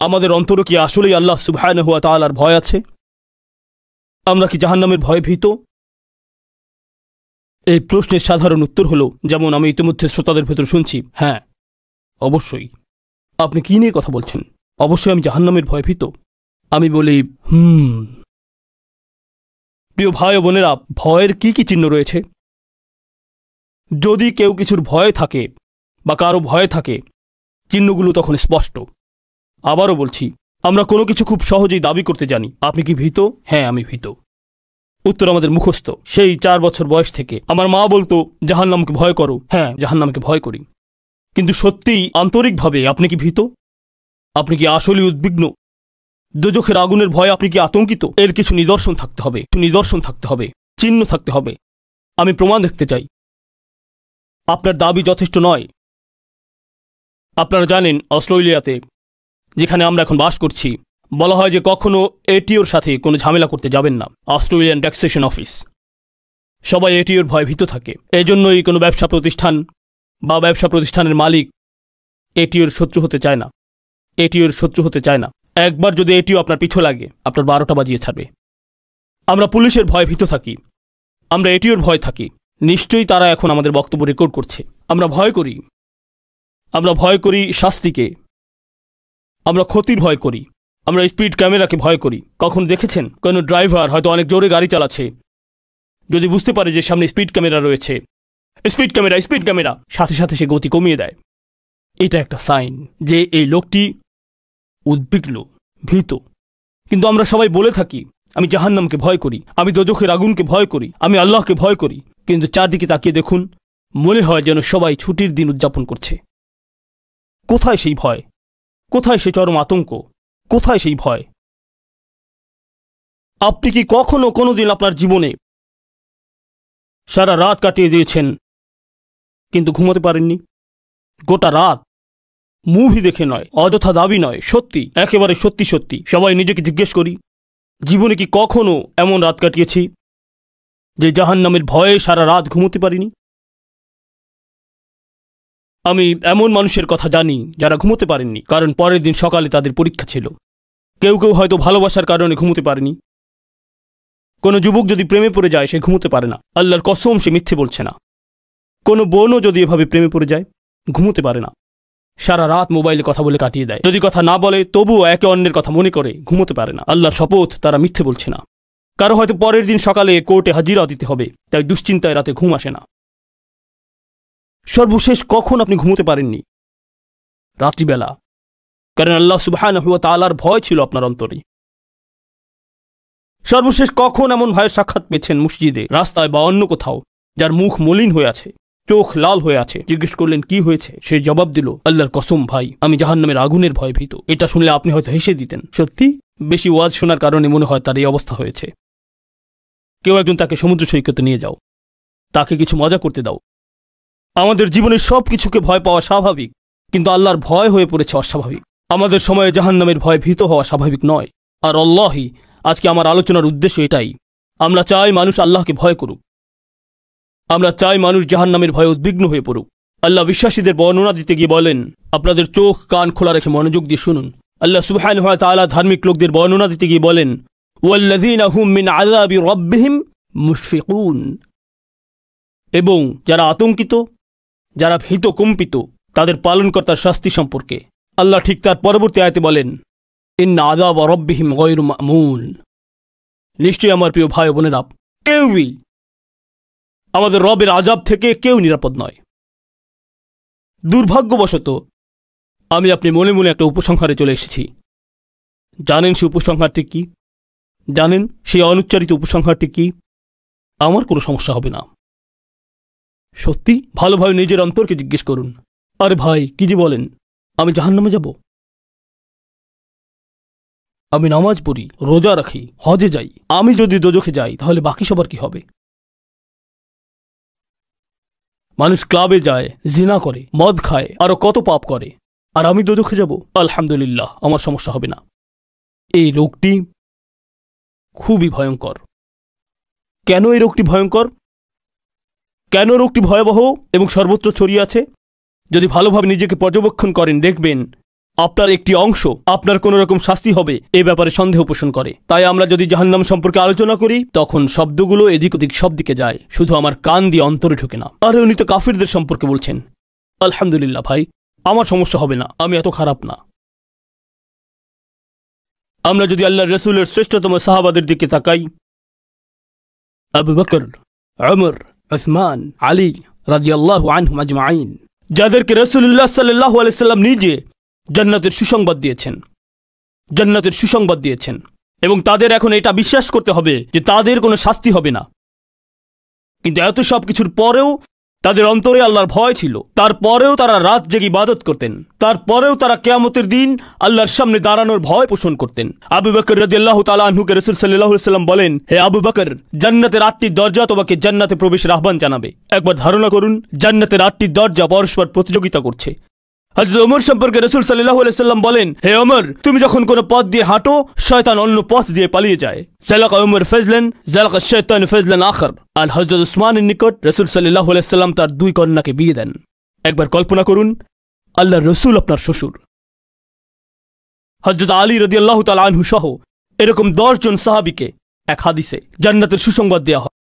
আমাদের অন্তরে কি আসলেই আল্লাহ সুবহানাহু ওয়া তাআলার ভয় আছে? আমরা কি জাহান্নামের ভয়ে ভীত? এই প্রশ্নের সাধারণ উত্তর হলো, যেমন আমি ইতিমধ্যে শ্রোতাদের ভেতর শুনছি, হ্যাঁ অবশ্যই। আপনি কি নিয়ে কথা বলছেন? অবশ্যই আমি জাহান্নামের ভয়ে ভীত। আমি বলি প্রিয় ভাই ও বোনেরা, ভয়ের কি কি চিহ্ন রয়েছে? যদি কেউ কিছুর ভয় থাকে বা কারো ভয় থাকে, চিহ্নগুলো তখন স্পষ্ট। আবারও বলছি, আমরা কোনো কিছু খুব সহজেই দাবি করতে জানি। আপনি কি ভীত? হ্যাঁ আমি ভীত। উত্তর আমাদের মুখস্থ। সেই 4 বছর বয়স থেকে আমার মা বলতো জাহান্নামকে ভয় করো। হ্যাঁ, জাহান্নামকে ভয় করি। কিন্তু সত্যিই আন্তরিকভাবে আপনি কি ভীত? আপনি কি আসলেই উদ্বিগ্ন? দোজখের আগুনের ভয়ে আপনি কি আতঙ্কিত? এর কিছু নিদর্শন থাকতে হবে, চিহ্ন থাকতে হবে। আমি প্রমাণ দেখতে চাই। আপনার দাবি যথেষ্ট নয়। আপনারা জানেন, অস্ট্রেলিয়াতে, যেখানে আমরা এখন বাস করছি, বলা হয় যে কখনো এটিওর সাথে কোনো ঝামেলা করতে যাবেন না। Australian taxation office. সবাই এটিওর ভয় ভীত থাকে। এজন্যই কোনো ব্যবসা প্রতিষ্ঠান বা ব্যবসা প্রতিষ্ঠানের মালিক এটিওর শত্রু হতে চায় না। এটিওর শত্রু হতে চায় না। একবার যদি এটিও আপনার পিছু লাগে, আপনার 12টা বাজিয়ে ছাড়বে। আমরা পুলিশের ভয় ভীত থাকি। আমরা এটিওর ভয় থাকি। নিশ্চয়ই তারা এখন আমাদের বক্তব্য রেকর্ড করছে। আমরা ভয় করি। আমরা ভয় করি শাস্তিকে। আমরা ক্ষতির ভয় করি। আমরা স্পিড ক্যামেরাকে ভয় করি। কখন দেখেছেন কোনো ড্রাইভার হয়তো অনেক জোরে গাড়ি চালাচ্ছে, যদি বুঝতে পারে যে সামনে স্পিড ক্যামেরা রয়েছে, স্পিড ক্যামেরা, সাথে সাথে সে গতি কমিয়ে দেয়। এটা একটা সাইন যে এই লোকটি উদ্বিগ্ন, ভীত। কিন্তু আমরা সবাই বলে থাকি আমি জাহান্নামকে ভয় করি, আমি দোজখের আগুনকে ভয় করি, আমি আল্লাহকে ভয় করি। কিন্তু চারদিকে তাকিয়ে দেখুন, মনে হয় যেন সবাই ছুটির দিন উদযাপন করছে। কোথায় সেই ভয়? কোথায় সেই চরম আতঙ্ক? কোথায় সেই ভয়? আপনি কি কখনো কোনোদিন আপনার জীবনে সারা রাত কাটিয়ে দিয়েছেন কিন্তু ঘুমাতে পারেননি? গোটা রাত মুভি দেখে নয়, অযথা দাবি নয়, সত্যি, একেবারে সত্যি সত্যি সবাই নিজেকে জিজ্ঞেস করি, জীবনে কি কখনো এমন রাত কাটিয়েছি যে জাহান্নামের ভয়ে সারা রাত ঘুমোতে পারিনি? আমি এমন মানুষের কথা জানি যারা ঘুমোতে পারেননি, কারণ পরের দিন সকালে তাদের পরীক্ষা ছিল। কেউ কেউ হয়তো ভালোবাসার কারণে ঘুমোতে পারেনি। কোনো যুবক যদি প্রেমে পড়ে যায়, সে ঘুমোতে পারে না। আল্লাহর কসম, সে মিথ্যে বলছে না। কোনো বোনও যদি এভাবে প্রেমে পড়ে যায়, ঘুমোতে পারে না। সারা রাত মোবাইলে কথা বলে কাটিয়ে দেয়। যদি কথা না বলে, তবুও একে অন্যের কথা মনে করে ঘুমোতে পারে না। আল্লাহর শপথ, তারা মিথ্যে বলছে না। কারো হয়তো পরের দিন সকালে কোর্টে হাজিরা দিতে হবে, তাই দুশ্চিন্তায় রাতে ঘুম আসে না। সর্বশেষ কখন আপনি ঘুমোতে পারেননি? রাত্রিবেলা। কারণ আল্লাহ সুবহানাহু ওয়া তাআলার ভয় ছিল আপনার অন্তরে। সর্বশেষ কখন এমন ভয়ের সাক্ষাৎ পেয়েছেন মসজিদে, রাস্তায় বা অন্য কোথাও, যার মুখ মলিন হয়ে আছে, চোখ লাল হয়ে আছে? জিজ্ঞেস করলেন কি হয়েছে? সে জবাব দিল, আল্লাহর কসম ভাই, আমি জাহান্নামের আগুনের ভয়ে ভীত। এটা শুনলে আপনি হয়তো হেসে দিতেন। সত্যি, বেশি ওয়াজ শোনার কারণে মনে হয় তার এই অবস্থা হয়েছে। কেউ একজন তাকে সমুদ্র সৈকতে নিয়ে যাও, তাকে কিছু মজা করতে দাও। আমাদের জীবনের সব কিছুকে ভয় পাওয়া স্বাভাবিক, কিন্তু আল্লাহর ভয় হয়ে পড়েছে অস্বাভাবিক। আমাদের সময়ে জাহান্নামের ভয়ে ভীত হওয়া স্বাভাবিক নয়। আর আল্লাহি, আজকে আমার আলোচনার উদ্দেশ্য এটাই। আমরা চাই মানুষ আল্লাহকে ভয় করুক। আমরা চাই মানুষ জাহান্নামের ভয়ে উদ্বিগ্ন হয়ে পড়ুক। আল্লাহ বিশ্বাসীদের বর্ণনা দিতে গিয়ে বলেন, আপনাদের চোখ কান খোলা রেখে মনোযোগ দিয়ে শুনুন। আল্লাহ সুবহানাহু ওয়া তাআলা ধার্মিক লোকদের বর্ণনা দিতে গিয়ে বলেন, ওয়াল্লাযীনা হুম মিন আযাবি রাব্বিহিম মুশফিকুন। এবং যারা আতঙ্কিত, যারা ভীত কম্পিত, তাদের পালনকর্তার শাস্তি সম্পর্কে আল্লাহ ঠিক তার পরবর্তী আয়াতে বলেন, ইন্না আযাবা রাব্বিহিম গায়রু মা'মুন। নিশ্চয়ই আমার প্রিয় ভাই বোনেরা, কেউই, আমাদের রবের আযাব থেকে কেউ নিরাপদ নয়। দুর্ভাগ্যবশত আমি আপনি মনে মনে একটা উপসংহারে চলে এসেছি। জানেন সেই উপসংহারটি কি? জানেন সেই অনুচ্চারিত উপসংহারটি কি? আমার কোনো সমস্যা হবে না। সত্যি, ভালোভাবে নিজের অন্তরকে জিজ্ঞেস করুন, আরে ভাই কি যে বলেন, আমি জাহান্নামে যাব? আমি নামাজ পড়ি, রোজা রাখি, হজে যাই, আমি যদি দোজখে যাই তাহলে বাকি সবার কি হবে? মানুষ ক্লাবে যায়, জিনা করে, মদ খায়, আরো কত পাপ করে, আর আমি দোজখে যাব? আলহামদুলিল্লাহ, আমার সমস্যা হবে না। এই রোগটি খুবই ভয়ঙ্কর। কেন এই রোগটি ভয়ঙ্কর? কেন রোগটি ভয়াবহ এবং সর্বত্র ছড়িয়ে আছে? যদি ভালোভাবে নিজেকে পর্যবেক্ষণ করেন, দেখবেন আপনার একটি অংশ আপনার কোনো রকম শাস্তি হবে এ ব্যাপারে সন্দেহ পোষণ করে। তাই আমরা যদি জাহান্নাম সম্পর্কে আলোচনা করি তখন শব্দগুলো এদিক ওদিক সব দিকে যায়, শুধু আমার কান দিয়ে অন্তরে ঢোকে না। আর উনি তো কাফিরদের সম্পর্কে বলছেন। আলহামদুলিল্লাহ ভাই, আমার সমস্যা হবে না, আমি এত খারাপ না। আমরা যদি আল্লাহর রাসূলের শ্রেষ্ঠতম সাহাবাদের দিকে তাকাই, আবু বকর, উমর, উসমান, আলী রাদিয়াল্লাহু আনহুম আজমাইন, যাদেরকে রাসূলুল্লাহ সাল্লাল্লাহু আলাইহি সাল্লাম নিজে জান্নাতের সুসংবাদ দিয়েছেন এবং তাদের এখন এটা বিশ্বাস করতে হবে যে তাদের কোনো শাস্তি হবে না। কিন্তু এত সব কিছুর পরেও তাদের অন্তরে আল্লাহর ভয় ছিল। তারপরেও তারা রাত জেগে ইবাদত করতেন, তারপরেও তারা কিয়ামতের দিন আল্লাহর সামনে দাঁড়ানোর ভয় পোষণ করতেন। আবু বকর রাদিয়াল্লাহু তাআলা আনহুকে রাসূল সাল্লাল্লাহু আলাইহি সাল্লাম বলেন, হে আবু বকর, জান্নাতের 8টি দরজা তোমাকে জান্নাতে প্রবেশের আহ্বান জানাবে। একবার ধারণা করুন, জান্নাতের 8টি দরজা পরস্পর প্রতিযোগিতা করছে। হযরত ওমর সম্পর্কে রাসূল সাল্লাল্লাহু আলাইহি সাল্লাম বলেন, হে ওমর, তুমি যখন কোনো পথ দিয়ে হাঁটো শয়তান অন্য পথ দিয়ে পালিয়ে যায়। সালাকা ওমর ফাজলান জালাকা শাইতান ফাজলান আখর। আর হযরত উসমানের নিকট রাসূল সাল্লাল্লাহু আলাইহি সাল্লাম তার 2 কন্যাকে বিয়ে দেন। একবার কল্পনা করুন, আল্লাহর রাসূল আপনার শ্বশুর। হযরত আলী রাদিয়াল্লাহু তাআলা আনহু সহ এরকম 10 জন সাহাবীকে এক হাদিসে জান্নাতের সুসংবাদ দেয়া হয়।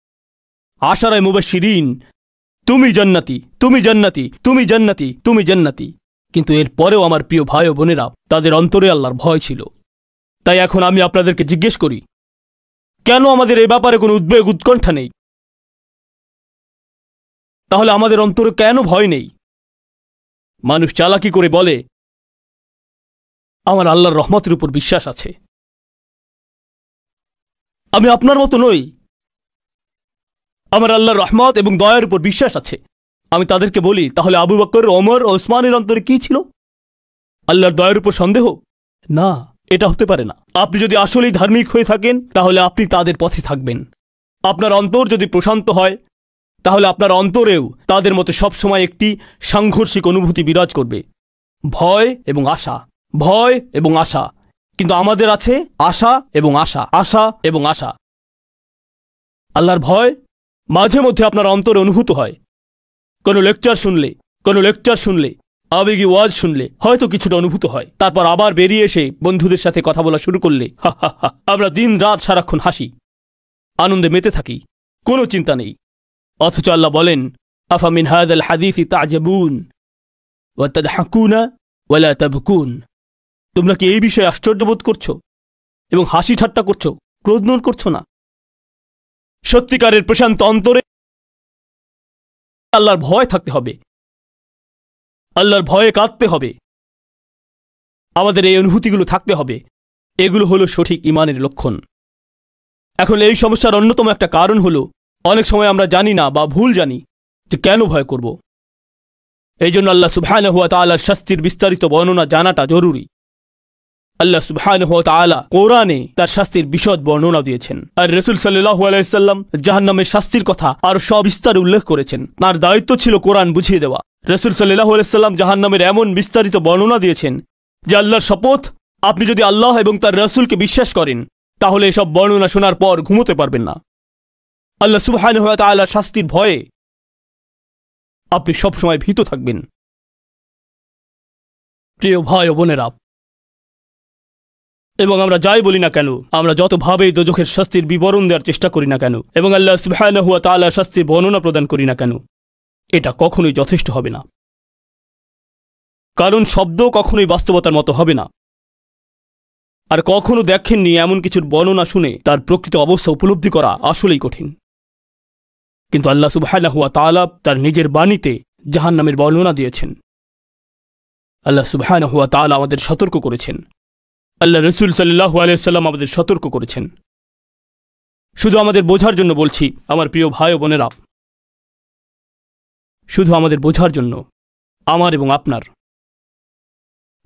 আশারায়ে মুবাশশিরিন, তুমি জান্নাতি, তুমি জান্নাতি, তুমি জান্নাতি, তুমি জান্নাতি। কিন্তু এর পরেও আমার প্রিয় ভাই ও বোনেরা, তাদের অন্তরে আল্লাহর ভয় ছিল। তাই এখন আমি আপনাদেরকে জিজ্ঞেস করি, কেন আমাদের এই ব্যাপারে কোনো উদ্বেগ উৎকণ্ঠা নেই? তাহলে আমাদের অন্তরে কেন ভয় নেই? মানুষ চালাকি করে বলে, আমার আল্লাহর রহমতের উপর বিশ্বাস আছে। আমি আপনার মতো নই, আমার আল্লাহর রহমত এবং দয়ার উপর বিশ্বাস আছে। আমি তাদেরকে বলি, তাহলে আবু বকর, ওমর ও উসমানের অন্তরে কি ছিল? আল্লাহর দয়ার উপর সন্দেহ? না, এটা হতে পারে না। আপনি যদি আসলেই ধার্মিক হয়ে থাকেন তাহলে আপনি তাদের পথে থাকবেন। আপনার অন্তর যদি প্রশান্ত হয় তাহলে আপনার অন্তরেও তাদের মতো সবসময় একটি সাংঘর্ষিক অনুভূতি বিরাজ করবে, ভয় এবং আশা, ভয় এবং আশা। কিন্তু আমাদের আছে আশা এবং আশা, আশা এবং আশা। আল্লাহর ভয় মাঝে মধ্যে আপনার অন্তরে অনুভূত হয়। কোনো লেকচার শুনলে, আবেগী ওয়াজ শুনলে হয়তো কিছুটা অনুভূত হয়। তারপর আবার বেরিয়ে এসে বন্ধুদের সাথে কথা বলা শুরু করলে আমরা দিন রাত সারাক্ষণ হাসি, আনন্দে মেতে থাকি, কোনো চিন্তা নেই। অথচ আল্লাহ বলেন, আফা মিন হাযাল হাদীসি তা'জাবুন ওয়া তাদহাকুনা ওয়া লা তাবকুন। তোমরা কি এই বিষয়ে আশ্চর্যবোধ করছো এবং হাসি ঠাট্টা করছো, ক্রোধন করছো না? সত্যিকারের প্রশান্ত অন্তরে আল্লাহর ভয় থাকতে হবে, আল্লাহর ভয়ে কাঁদতে হবে। আমাদের এই অনুভূতিগুলো থাকতে হবে। এগুলো হলো সঠিক ঈমানের লক্ষণ। এখন এই সমস্যার অন্যতম একটা কারণ হলো, অনেক সময় আমরা জানি না বা ভুল জানি যে কেন ভয় করব। এই জন্য আল্লাহ সুবহানাহু ওয়া তাআলার শাস্তির বিস্তারিত বর্ণনা জানাটা জরুরি। আল্লাহ সুবহানাহু ওয়া তাআলা কোরআনে তার শাস্তির বিশদ বর্ণনা দিয়েছেন, আর রাসূল সাল্লাল্লাহু আলাইহি সাল্লাম জাহান্নামের শাস্তির কথা আর সবিস্তারে উল্লেখ করেছেন। তার দায়িত্ব ছিল কোরআন বুঝিয়ে দেওয়া। রাসূল সাল্লাল্লাহু আলাইহি সাল্লাম জাহান্নামের এমন বিস্তারিত বর্ণনা দিয়েছেন যে আল্লাহর শপথ, আপনি যদি আল্লাহ এবং তার রাসূলকে বিশ্বাস করেন তাহলে এসব বর্ণনা শোনার পর ঘুমোতে পারবেন না। আল্লাহ সুবহানাহু ওয়া তাআলার শাস্তির ভয়ে আপনি সবসময় ভীত থাকবেন। প্রিয় ভাই ও বোনেরা, এবং আমরা যাই বলি না কেন, আমরা যতভাবেই দোজখের শাস্তির বিবরণ দেওয়ার চেষ্টা করি না কেন এবং আল্লাহ সুবহানাহু ওয়া তাআলার শাস্তির বর্ণনা প্রদান করি না কেন, এটা কখনোই যথেষ্ট হবে না। কারণ শব্দ কখনোই বাস্তবতার মতো হবে না। আর কখনো দেখেননি এমন কিছুর বর্ণনা শুনে তার প্রকৃত অবস্থা উপলব্ধি করা আসলেই কঠিন। কিন্তু আল্লাহ সুবহানাহু ওয়া তাআলা তার নিজের বাণীতে জাহান্নামের বর্ণনা দিয়েছেন। আল্লাহ সুবহানাহু ওয়া তাআলা আমাদের সতর্ক করেছেন, আল্লাহ রাসূল সাল্লাল্লাহু আলাইহি ওয়াসাল্লাম আমাদের সতর্ক করেছেন। শুধু আমাদের বোঝার জন্য বলছি আমার প্রিয় ভাই ও বোনেরা, শুধু আমাদের বোঝার জন্য। আমার এবং আপনার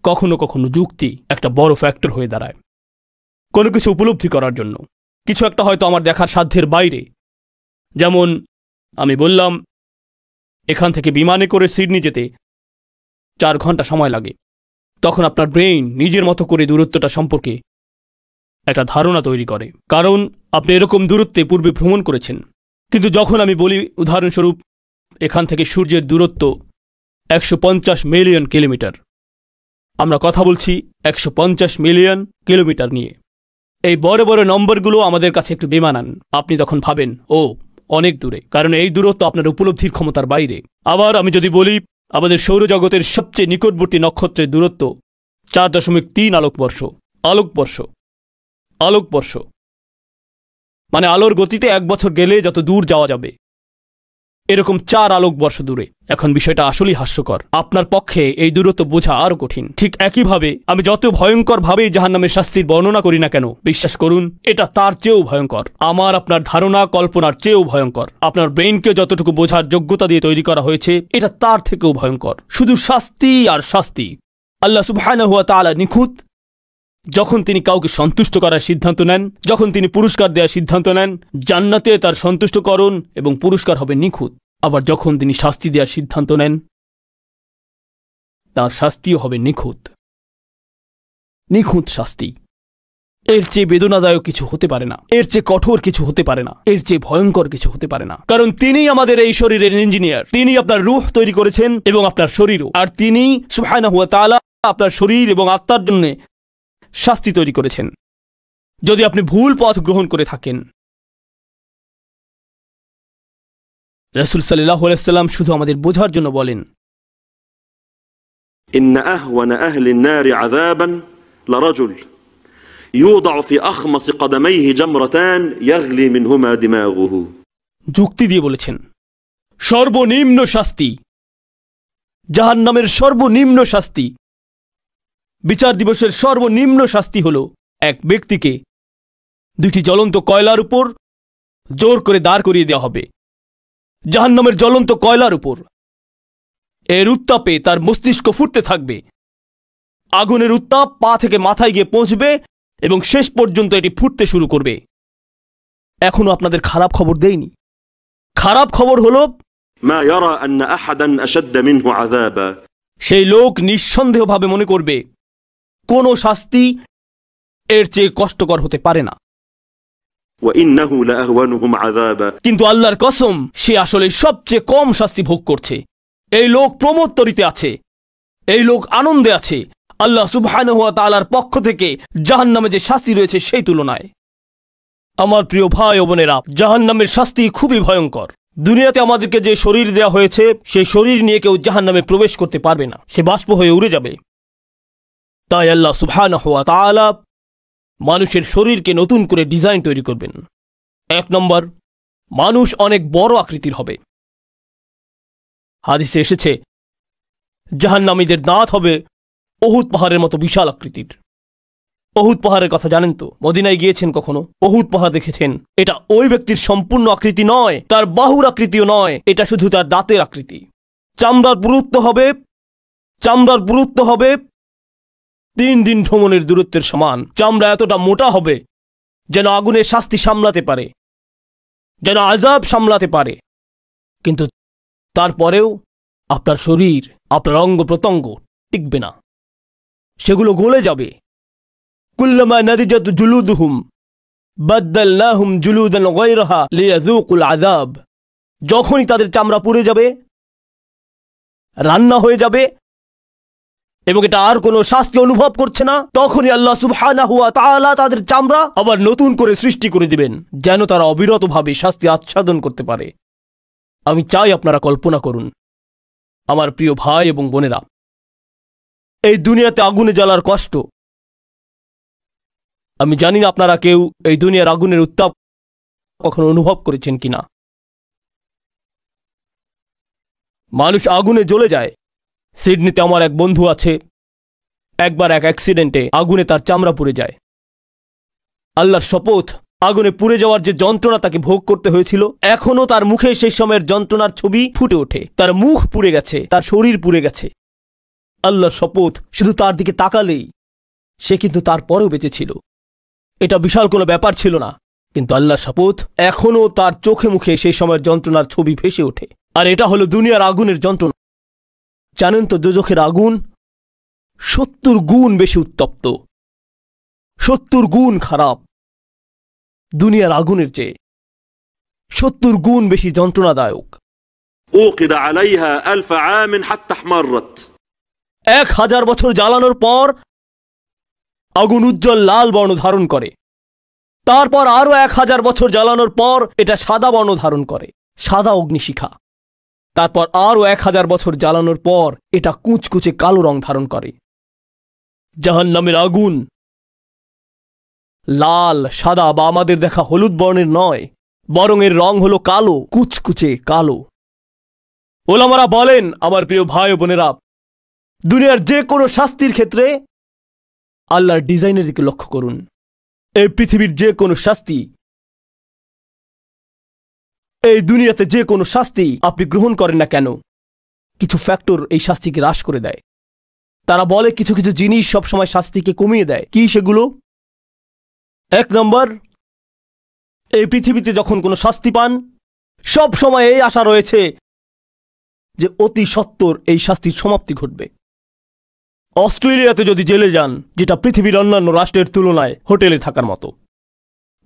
কখনো কখনো যুক্তি একটা বড় ফ্যাক্টর হয়ে দাঁড়ায় কোনো কিছু উপলব্ধি করার জন্য। কিছু একটা হয়তো আমার দেখার সাধ্যের বাইরে। যেমন আমি বললাম, এখান থেকে বিমানে করে সিডনি যেতে 4 ঘন্টা সময় লাগে। তখন আপনার ব্রেইন নিজের মতো করে দূরত্বটা সম্পর্কে একটা ধারণা তৈরি করে, কারণ আপনি এরকম দূরত্বে পূর্বে ভ্রমণ করেছেন। কিন্তু যখন আমি বলি উদাহরণস্বরূপ এখান থেকে সূর্যের দূরত্ব 150 মিলিয়ন কিলোমিটার, আমরা কথা বলছি 150 মিলিয়ন কিলোমিটার নিয়ে। এই বড় বড় নম্বরগুলো আমাদের কাছে একটু বেমানান। আপনি তখন ভাবেন ও অনেক দূরে, কারণ এই দূরত্ব আপনার উপলব্ধির ক্ষমতার বাইরে। আবার আমি যদি বলি আমাদের সৌরজগতের সবচেয়ে নিকটবর্তী নক্ষত্রের দূরত্ব 4.3 আলোকবর্ষ। আলোকবর্ষ আলোকবর্ষ মানে আলোর গতিতে 1 বছর গেলে যত দূর যাওয়া যাবে, এরকম 4 আলোকবর্ষ দূরে। এখন বিষয়টা আসলেই হাস্যকর। আপনার পক্ষে এই দূরত্ব বোঝা আরো কঠিন। ঠিক একইভাবে আমি যত ভয়ঙ্কর ভাবেই জাহান্নামের শাস্তির বর্ণনা করি না কেন, বিশ্বাস করুন এটা তার চেয়েও ভয়ঙ্কর। আমার আপনার ধারণা কল্পনার চেয়েও ভয়ঙ্কর। আপনার ব্রেইনকে যতটুকু বোঝার যোগ্যতা দিয়ে তৈরি করা হয়েছে, এটা তার থেকেও ভয়ঙ্কর। শুধু শাস্তি আর শাস্তি। আল্লাহ সুবহানাহু ওয়া তাআলা নিখুঁত। যখন তিনি কাউকে সন্তুষ্ট করার সিদ্ধান্ত নেন, যখন তিনি পুরস্কার দেওয়ার সিদ্ধান্ত নেন, জান্নাতে তার সন্তুষ্টকরণ এবং পুরস্কার হবে নিখুঁত। আবার যখন তিনি শাস্তি দেওয়ার সিদ্ধান্ত নেন, তার শাস্তিও হবে নিখুঁত। নিখুঁত শাস্তি। এর চেয়ে বেদনাদায়ক কিছু হতে পারে না, এর চেয়ে কঠোর কিছু হতে পারে না, এর চেয়ে ভয়ঙ্কর কিছু হতে পারে না। কারণ তিনি আমাদের এই শরীরের ইঞ্জিনিয়ার। তিনি আপনার রূহ তৈরি করেছেন এবং আপনার শরীরও। আর তিনি সুবহানাহু ওয়া তাআলা আপনার শরীর এবং আত্মার জন্য শাস্তি তৈরি করেছেন যদি আপনি ভুল পথ গ্রহণ করে থাকেন। রাসূল সাল্লাল্লাহু আলাইহি ওয়াসাল্লাম শুধু আমাদের বোঝার জন্য বলেন, ইন্না আহওয়ানা আহলিন নারি আযাবান লারাজুল ইউদাউ ফি আখমাস কদমাইহি জামরাতান ইয়াগলি মিনহুমা দিমাগুহু। যুক্তি দিয়ে বলেছেন সর্বনিম্ন শাস্তি, জাহান্নামের সর্বনিম্ন শাস্তি, বিচার দিবসের সর্বনিম্ন শাস্তি হল এক ব্যক্তিকে 2টি জ্বলন্ত কয়লার উপর জোর করে দাঁড় করিয়ে দেওয়া হবে। জাহান্নামের জ্বলন্ত কয়লার উপর। এর উত্তাপে তার মস্তিষ্ক ফুটতে থাকবে। আগুনের উত্তাপ পা থেকে মাথায় গিয়ে পৌঁছবে এবং শেষ পর্যন্ত এটি ফুটতে শুরু করবে। এখনো আপনাদের খারাপ খবর দেইনি। খারাপ খবর হলো মা ইয়ারা আন্না আহাদান আশাদ্দা মিনহু আযাবা। সেই লোক নিঃসন্দেহভাবে মনে করবে কোনো শাস্তি এর চেয়ে কষ্টকর হতে পারে না। কিন্তু আল্লাহর কসম, সে আসলে সবচেয়ে কম শাস্তি ভোগ করছে। এই লোক প্রমোত্তরিতে আছে, এই লোক আনন্দে আছে আল্লাহ সুবহানাহু ওয়া তাআলার পক্ষ থেকে জাহান্নামে যে শাস্তি রয়েছে সেই তুলনায়। আমার প্রিয় ভাই ও বোনেরা, জাহান্নামের শাস্তি খুবই ভয়ঙ্কর। দুনিয়াতে আমাদেরকে যে শরীর দেয়া হয়েছে, সেই শরীর নিয়ে কেউ জাহান্নামে প্রবেশ করতে পারবে না, সে বাষ্প হয়ে উড়ে যাবে। তাই আল্লাহ সুবহানাহু ওয়া তাআলা মানুষের শরীরকে নতুন করে ডিজাইন তৈরি করবেন। 1 নম্বর, মানুষ অনেক বড় আকৃতির হবে। হাদিসে এসেছে জাহান্নামীদের দাঁত হবে উহুদ পাহাড়ের মতো বিশাল আকৃতির। উহুদ পাহাড়ের কথা জানেন তো? মদিনায় গিয়েছেন কখনো? উহুদ পাহাড় দেখেছেন? এটা ওই ব্যক্তির সম্পূর্ণ আকৃতি নয়, তার বাহুর আকৃতিও নয়, এটা শুধু তার দাঁতের আকৃতি। চামড়ার পুরুত্ব হবে 3 দিন ভ্রমণের দূরত্বের সমান। চামড়া এতটা মোটা হবে যেন আগুনের শাস্তি সামলাতে পারে, যেন আযাব সামলাতে পারে। কিন্তু তারপরেও আপনার শরীর, আপনার অঙ্গ প্রত্যঙ্গ টিকবে না, সেগুলো গলে যাবে। কুল্লামা নাদিজাত জুলুদুহুম বাদদালনাহুম জুলুদান গায়রাহা লিয়াযুকুল আযাব। যখনই তাদের চামড়া পুড়ে যাবে, রান্না হয়ে যাবে এবং এটা আর কোনো শাস্তি অনুভব করছে না, তখনই আল্লাহ সুবহানাহু ওয়া তাআলা তাদের চামড়া আবার নতুন করে সৃষ্টি করে দিবেন, যেন তারা অবিরতভাবে শাস্তি আচ্ছাদন করতে পারে। আমি চাই আপনারা কল্পনা করুন, আমার প্রিয় ভাই এবং বোনেরা, এই দুনিয়াতে আগুনে জ্বলার কষ্ট। আমি জানি না আপনারা কেউ এই দুনিয়ার আগুনের উত্তাপ কখনো অনুভব করেছেন কিনা। মানুষ আগুনে জ্বলে যায়। সিডনিতে আমার এক বন্ধু আছে, একবার এক অ্যাক্সিডেন্টে আগুনে তার চামড়া পুড়ে যায়। আল্লাহর শপথ, আগুনে পুড়ে যাওয়ার যে যন্ত্রণা তাকে ভোগ করতে হয়েছিল, এখনো তার মুখে সেই সময়ের যন্ত্রণার ছবি ফুটে ওঠে। তার মুখ পুড়ে গেছে, তার শরীর পুড়ে গেছে। আল্লাহর শপথ, শুধু তার দিকে তাকালেই সে কিন্তু তারপরেও বেঁচে ছিল। এটা বিশাল কোনো ব্যাপার ছিল না, কিন্তু আল্লাহর শপথ, এখনো তার চোখে মুখে সেই সময়ের যন্ত্রণার ছবি ভেসে ওঠে। আর এটা হলো দুনিয়ার আগুনের যন্ত্রণা। জানেন তো, দোজখের আগুন 70 গুণ বেশি উত্তপ্ত, 70 গুণ খারাপ। দুনিয়ার আগুনের চেয়ে 70 গুণ বেশি যন্ত্রণাদায়ক। أوقد عليها 1000 عام حتى احمرت। 1000 বছর জ্বালানোর পর আগুন উজ্জ্বল লাল বর্ণ ধারণ করে, তারপর আরো 1000 বছর জ্বালানোর পর এটা সাদা বর্ণ ধারণ করে, সাদা অগ্নিশিখা। তারপর আরো 1000 বছর জ্বালানোর পর এটা কুচকুচে কালো রং ধারণ করে। জাহান্নামের আগুন লাল, সাদা বা আমাদের দেখা হলুদ বর্ণের নয়, বরং এর রং হলো কালো, কুচকুচে কালো। ওলামারা বলেন, আমার প্রিয় ভাই ও বোনেরা, দুনিয়ার যে কোনো শাস্তির ক্ষেত্রে আল্লাহর ডিজাইনের দিকে লক্ষ্য করুন। এই পৃথিবীর যে কোনো শাস্তি, এই দুনিয়াতে যে কোনো শাস্তি আপনি গ্রহণ করেন না কেন, কিছু ফ্যাক্টর এই শাস্তিকে হ্রাস করে দেয়। তারা বলে কিছু কিছু জিনিস সবসময় শাস্তিকে কমিয়ে দেয়। কি সেগুলো? 1 নম্বর, এই পৃথিবীতে যখন কোনো শাস্তি পান, সব সময় এই আশা রয়েছে যে অতি সত্বর এই শাস্তির সমাপ্তি ঘটবে। অস্ট্রেলিয়াতে যদি জেলে যান, যেটা পৃথিবীর অন্যান্য রাষ্ট্রের তুলনায় হোটেলে থাকার মতো,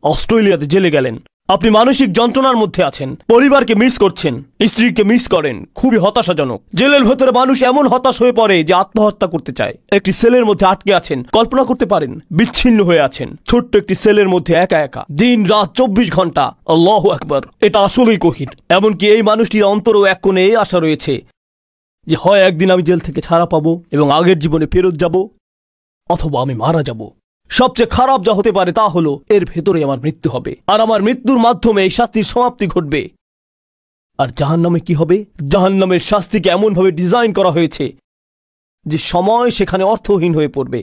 অস্ট্রেলিয়াতে জেলে গেলেন, আপনি মানসিক যন্ত্রণার মধ্যে আছেন, পরিবারকে মিস করছেন, স্ত্রীকে মিস করেন, খুবই হতাশাজনক। জেলের ভেতরে মানুষ এমন হতাশ হয়ে পড়ে যে আত্মহত্যা করতে চায়। একটি সেলের মধ্যে আটকে আছেন, কল্পনা করতে পারেন, বিচ্ছিন্ন হয়ে আছেন, ছোট্ট একটি সেলের মধ্যে একা একা, দিন রাত 24 ঘন্টা। আল্লাহু আকবার, এটা আসলেই কঠিন। এমনকি এই মানুষটির অন্তরও এক কোণে এই আশা রয়েছে যে হয় একদিন আমি জেল থেকে ছাড়া পাবো এবং আগের জীবনে ফেরত যাব, অথবা আমি মারা যাব। সবচেয়ে খারাপ যা হতে পারে তা হলো এর ভেতরে আমার মৃত্যু হবে, আর আমার মৃত্যুর মাধ্যমে এই শাস্তির সমাপ্তি ঘটবে। আর জাহান্নামে কি হবে? জাহান্নামের শাস্তিকে এমনভাবে ডিজাইন করা হয়েছে যে সময় সেখানে অর্থহীন হয়ে পড়বে,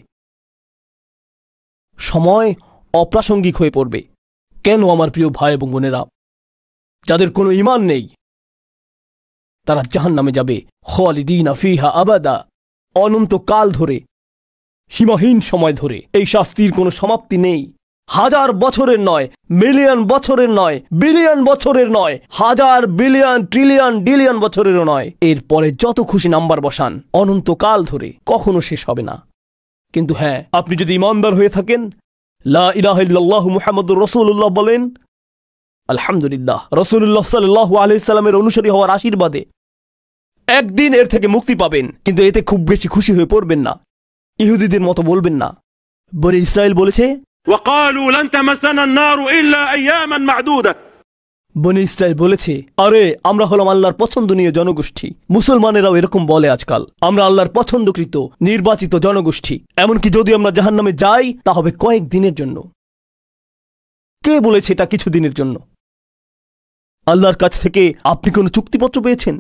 সময় অপ্রাসঙ্গিক হয়ে পড়বে। কেন আমার প্রিয় ভাই এবং বোনেরা, যাদের কোনো ঈমান নেই তারা জাহান্নামে যাবে খালিদিনা ফিহা আবাদা, অনন্তকাল ধরে, সীমাহীন সময় ধরে। এই শাস্তির কোনো সমাপ্তি নেই। 1000 বছরের নয়, মিলিয়ন বছরের নয়, বিলিয়ন বছরের নয়, 1000 বিলিয়ন ট্রিলিয়ন ডিলিয়ন বছরেরও নয়। এরপরে যত খুশি নাম্বার বসান, অনন্তকাল ধরে, কখনো শেষ হবে না। কিন্তু হ্যাঁ, আপনি যদি ঈমানদার হয়ে থাকেন, লা ইলাহা ইল্লাল্লাহু মুহাম্মাদুর রাসূলুল্লাহ বলেন, আলহামদুলিল্লাহ, রাসূলুল্লাহ সাল্লাল্লাহু আলাইহি সাল্লামের অনুসারী হওয়ার আশীর্বাদে একদিন এর থেকে মুক্তি পাবেন। কিন্তু এতে খুব বেশি খুশি হয়ে পড়বেন না, ইহুদিদের মতো বলবেন না। বনি ইসরাইল বলেছে, وقالوا لن تمسنا النار إلا أياما معدودة। বনি ইসরাইল বলেছে, আরে আমরা হলাম আল্লাহর পছন্দনীয় জনগোষ্ঠী। মুসলমানেরাও এরকম বলে আজকাল, আমরা আল্লাহর পছন্দকৃত নির্বাচিত জনগোষ্ঠী। এমনকি যদি আমরা জাহান্নামে যাই তা হবে কয়েক দিনের জন্য। কে বলেছে এটা কিছু দিনের জন্য? আল্লাহর কাছ থেকে আপনি কোনো চুক্তিপত্র পেয়েছেন?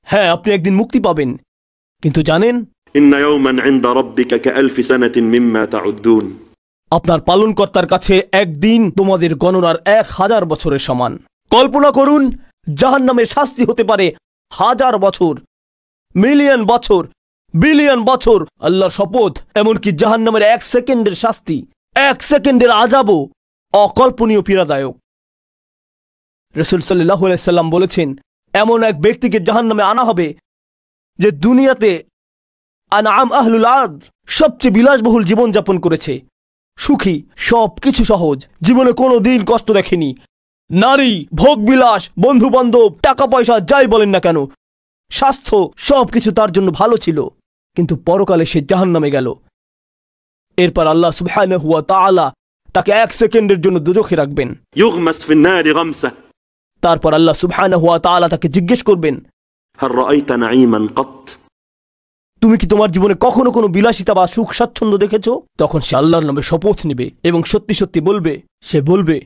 হ্যাঁ, আপনি একদিন মুক্তি পাবেন, কিন্তু জানেন, إن يوما عند ربك كألف سنة مما تعدون। আপনার পালনকর্তার কাছে একদিন তোমাদের গণনার 1000 বছরের সমান। কল্পনা করুন, জাহান্নামের শাস্তি হতে পারে 1000 বছর, মিলিয়ন বছর, বিলিয়ন বছর। আল্লাহর শপথ, এমনকি জাহান্নামের 1 সেকেন্ডের শাস্তি, 1 সেকেন্ডের আযাবও অকল্পনীয় পীড়াদায়ক। রাসূল সাল্লাল্লাহু আলাইহি সাল্লাম বলেছেন, এমন এক ব্যক্তিকে জাহান্নামে আনা হবে যে দুনিয়াতে আনআম আহলুল আরদ, সবচেয়ে বিলাসবহুল জীবনযাপন করেছে, সুখী, সব কিছু সহজ, জীবনে কোনো দিন কষ্ট দেখেনি। নারী, ভোগবিলাস, বন্ধু বান্ধব, টাকা পয়সা, যাই বলেন না কেন, স্বাস্থ্য, সব কিছু তার জন্য ভালো ছিল। কিন্তু পরকালে সে জাহান্নামে গেল। এরপর আল্লাহ সুবহানাহু ওয়া তাআলা তাকে 1 সেকেন্ডের জন্য দোজখে রাখবেন। يغمس في النار غمسة। তারপর আল্লাহ সুবহানাহু ওয়া তাআলা তাকে জিজ্ঞেস করবেন, هل رأيت نعيما قط؟ তুমি কি তোমার জীবনে কখনো কোনো বিলাসিতা বা সুখ স্বাচ্ছন্দ্য দেখেছো? তখন সে আল্লাহর নামে শপথ নেবে এবং সত্যি সত্যি বলবে, সে বলবে,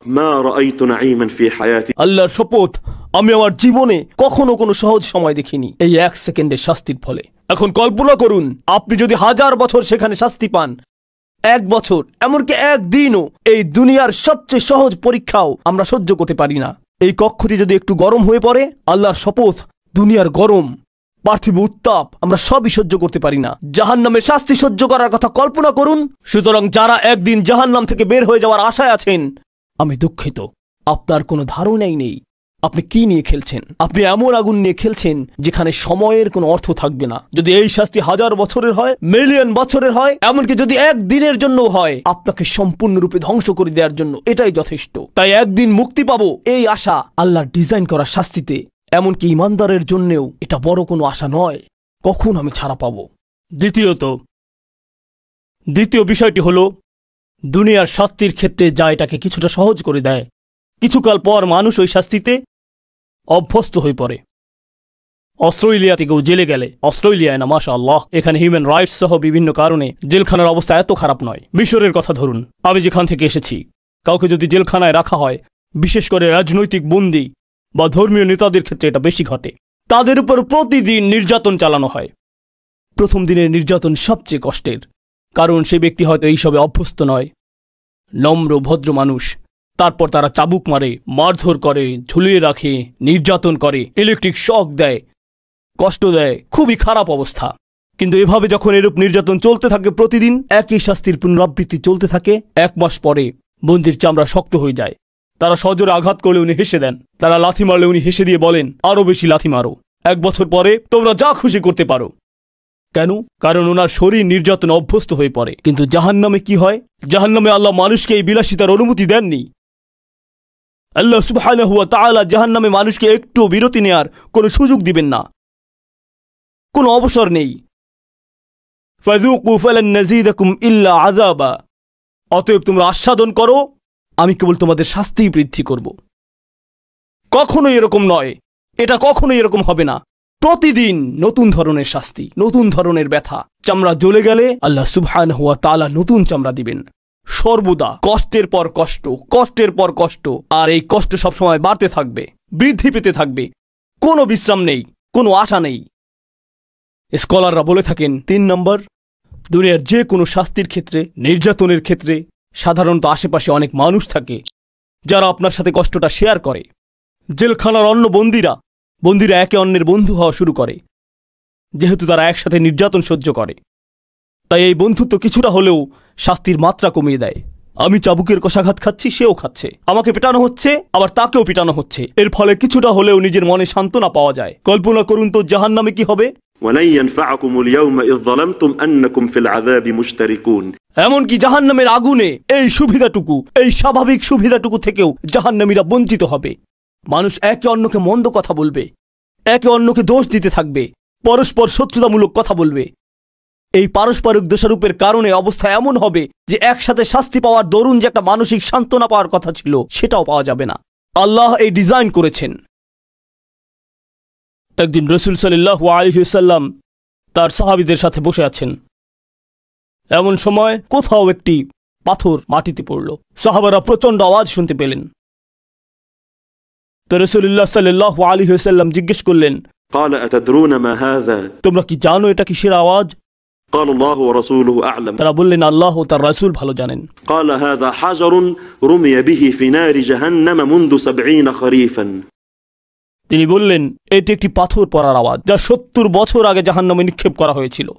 ما رأيت نعيما في حياتي। আল্লাহর শপথ, আমি আমার জীবনে কখনো কোনো সহজ সময় দেখিনি এই 1 সেকেন্ডের শাস্তির ফলে। এখন কল্পনা করুন, আপনি যদি 1000 বছর সেখানে শাস্তি পান, 1 বছর, এমনকি 1 দিনও। এই দুনিয়ার সবচেয়ে সহজ পরীক্ষাও আমরা সহ্য করতে পারি না। এই কক্ষটি যদি একটু গরম হয়ে পড়ে, আল্লাহর শপথ, দুনিয়ার গরম, পার্থিব উত্তাপ আমরা সবই সহ্য করতে পারি না। জাহান্নামের শাস্তি সহ্য করার কথা কল্পনা করুন। সুতরাং যারা একদিন জাহান্নাম থেকে বের হয়ে যাওয়ার আশায় আছেন, আমি দুঃখিত, আপনার কোনো ধারণাই নেই আপনি কি নিয়ে খেলছেন। আপনি এমন আগুন নিয়ে খেলছেন যেখানে সময়ের কোনো অর্থ থাকবে না। যদি এই শাস্তি 1000 বছরের হয়, মিলিয়ন বছরের হয়, এমনকি যদি 1 দিনের জন্য হয়, আপনাকে সম্পূর্ণরূপে ধ্বংস করে দেওয়ার জন্য এটাই যথেষ্ট। তাই একদিন মুক্তি পাবো এই আশা আল্লাহর ডিজাইন করা শাস্তিতে, এমনকি ঈমানদারের জন্যেও এটা বড় কোনো আশা নয়। কখন আমি ছাড়া পাব? দ্বিতীয় বিষয়টি হলো দুনিয়ার শাস্তির ক্ষেত্রে যা এটাকে কিছুটা সহজ করে দেয়, কিছুকাল পর মানুষ ওই শাস্তিতে অভ্যস্ত হয়ে পড়ে। অস্ট্রেলিয়াতে কেউ জেলে গেলে, অস্ট্রেলিয়ায় না মাশাআল্লাহ, এখানে হিউম্যান রাইটস সহ বিভিন্ন কারণে জেলখানার অবস্থা এত খারাপ নয়। মিশরের কথা ধরুন, আমি যেখান থেকে এসেছি, কাউকে যদি জেলখানায় রাখা হয়, বিশেষ করে রাজনৈতিক বন্দী বা ধর্মীয় নেতাদের ক্ষেত্রে এটা বেশি ঘটে। তাদের উপর প্রতিদিন নির্যাতন চালানো হয়। প্রথম দিনের নির্যাতন সবচেয়ে কষ্টের, কারণ সে ব্যক্তি হয়তো এইসবে অভ্যস্ত নয়, নম্র ভদ্র মানুষ। তারপর তারা চাবুক মারে, মারধর করে, ঝুলিয়ে রাখে, নির্যাতন করে, ইলেকট্রিক শক দেয়, কষ্ট দেয়, খুবই খারাপ অবস্থা। কিন্তু এভাবে যখন এরূপ নির্যাতন চলতে থাকে, প্রতিদিন একই শাস্তির পুনরাবৃত্তি চলতে থাকে, 1 মাস পরে বন্দির চামড়া শক্ত হয়ে যায়। তারা সজোরে আঘাত করলে উনি হেসে দেন, তারা লাথি মারলে উনি হেসে দিয়ে বলেন, আরো বেশি লাথি মারো, 1 বছর পরে তোমরা যা খুশি করতে পারো। কেন? কারণ ওনার শরীর নির্যাতন অভ্যস্ত হয়ে পড়ে। কিন্তু জাহান্নামে কি হয়? জাহান্নামে আল্লাহ মানুষকে এই বিলাসিতার অনুমতি দেননি। আল্লাহ সুবহানাহু ওয়া তাআলা জাহান্নামে মানুষকে একটু বিরতি নেয়ার কোনো সুযোগ দিবেন না, কোনো অবসর নেই। ফাযুকু ফালান নাযীদাকুম ইল্লা আযাবা, অতএব তোমরা আস্বাদন করো, আমি কেবল তোমাদের শাস্তি বৃদ্ধি করব। কখনোই এরকম নয়, এটা কখনোই এরকম হবে না। প্রতিদিন নতুন ধরনের শাস্তি, নতুন ধরনের ব্যথা। চামড়া জ্বলে গেলে আল্লাহ সুবহানাহু ওয়া তাআলা নতুন চামড়া দিবেন। সর্বদা কষ্টের পর কষ্ট, কষ্টের পর কষ্ট, আর এই কষ্ট সবসময় বাড়তে থাকবে, বৃদ্ধি পেতে থাকবে, কোনো বিশ্রাম নেই, কোনো আশা নেই। স্কলাররা বলে থাকেন, 3 নম্বর, দুনিয়ার যে কোনো শাস্তির ক্ষেত্রে, নির্যাতনের ক্ষেত্রে সাধারণত আশেপাশে অনেক মানুষ থাকে যারা আপনার সাথে কষ্টটা শেয়ার করে। জেলখানার অন্য বন্দিরা একে অন্যের বন্ধু হওয়া শুরু করে, যেহেতু তারা একসাথে নির্যাতন সহ্য করে। তাই এই বন্ধুত্ব কিছুটা হলেও শাস্তির মাত্রা কমিয়ে দেয়। আমি চাবুকের কষাঘাত খাচ্ছি, সেও খাচ্ছে, আমাকে পেটানো হচ্ছে, আবার তাকেও পেটানো হচ্ছে। এর ফলে কিছুটা হলেও নিজের মনে সান্ত্বনা পাওয়া যায়। কল্পনা করুন তো জাহান্নামে কি হবে। ولن ينفعكم اليوم إذ ظلمتم أنكم في العذاب مشتركون। এমনকি জাহান্নামের আগুনে এই সুবিধাটুকু, এই স্বাভাবিক সুবিধাটুকু থেকেও জাহান্নামীরা বঞ্চিত হবে। মানুষ একে অন্যকে মন্দ কথা বলবে, একে অন্যকে দোষ দিতে থাকবে, পরস্পর শত্রুতামূলক কথা বলবে। এই পারস্পরিক দোষারোপের কারণে অবস্থা এমন হবে যে একসাথে শাস্তি পাওয়ার দরুন যে একটা মানসিক সান্ত্বনা পাওয়ার কথা ছিল, সেটাও পাওয়া যাবে না। আল্লাহ এই ডিজাইন করেছেন। একদিন রাসূল সাল্লাল্লাহু আলাইহি ওয়াসাল্লাম তার সাহাবীদের সাথে বসে আছেন। এমন সময় কোথাও একটি পাথর মাটিতে পড়ল। সাহাবারা প্রচণ্ড আওয়াজ শুনতে পেলেন। তো রাসূলুল্লাহ সাল্লাল্লাহু আলাইহি ওয়াসাল্লাম জিজ্ঞেস করলেন, قال أتدرون ما هذا؟ তোমরা কি জানো এটা কিসের আওয়াজ? قال الله ورسوله أعلم। তারা বললেন, আল্লাহ ও তার রাসূল ভালো জানেন। قال هذا حجر رمي به في نار جهنم منذ 70 خريفا। তিনি বললেন, এটি একটি পাথর পড়ার আওয়াজ, যা 70 বছর আগে জাহান্নামে নিক্ষেপ করা হয়েছিল।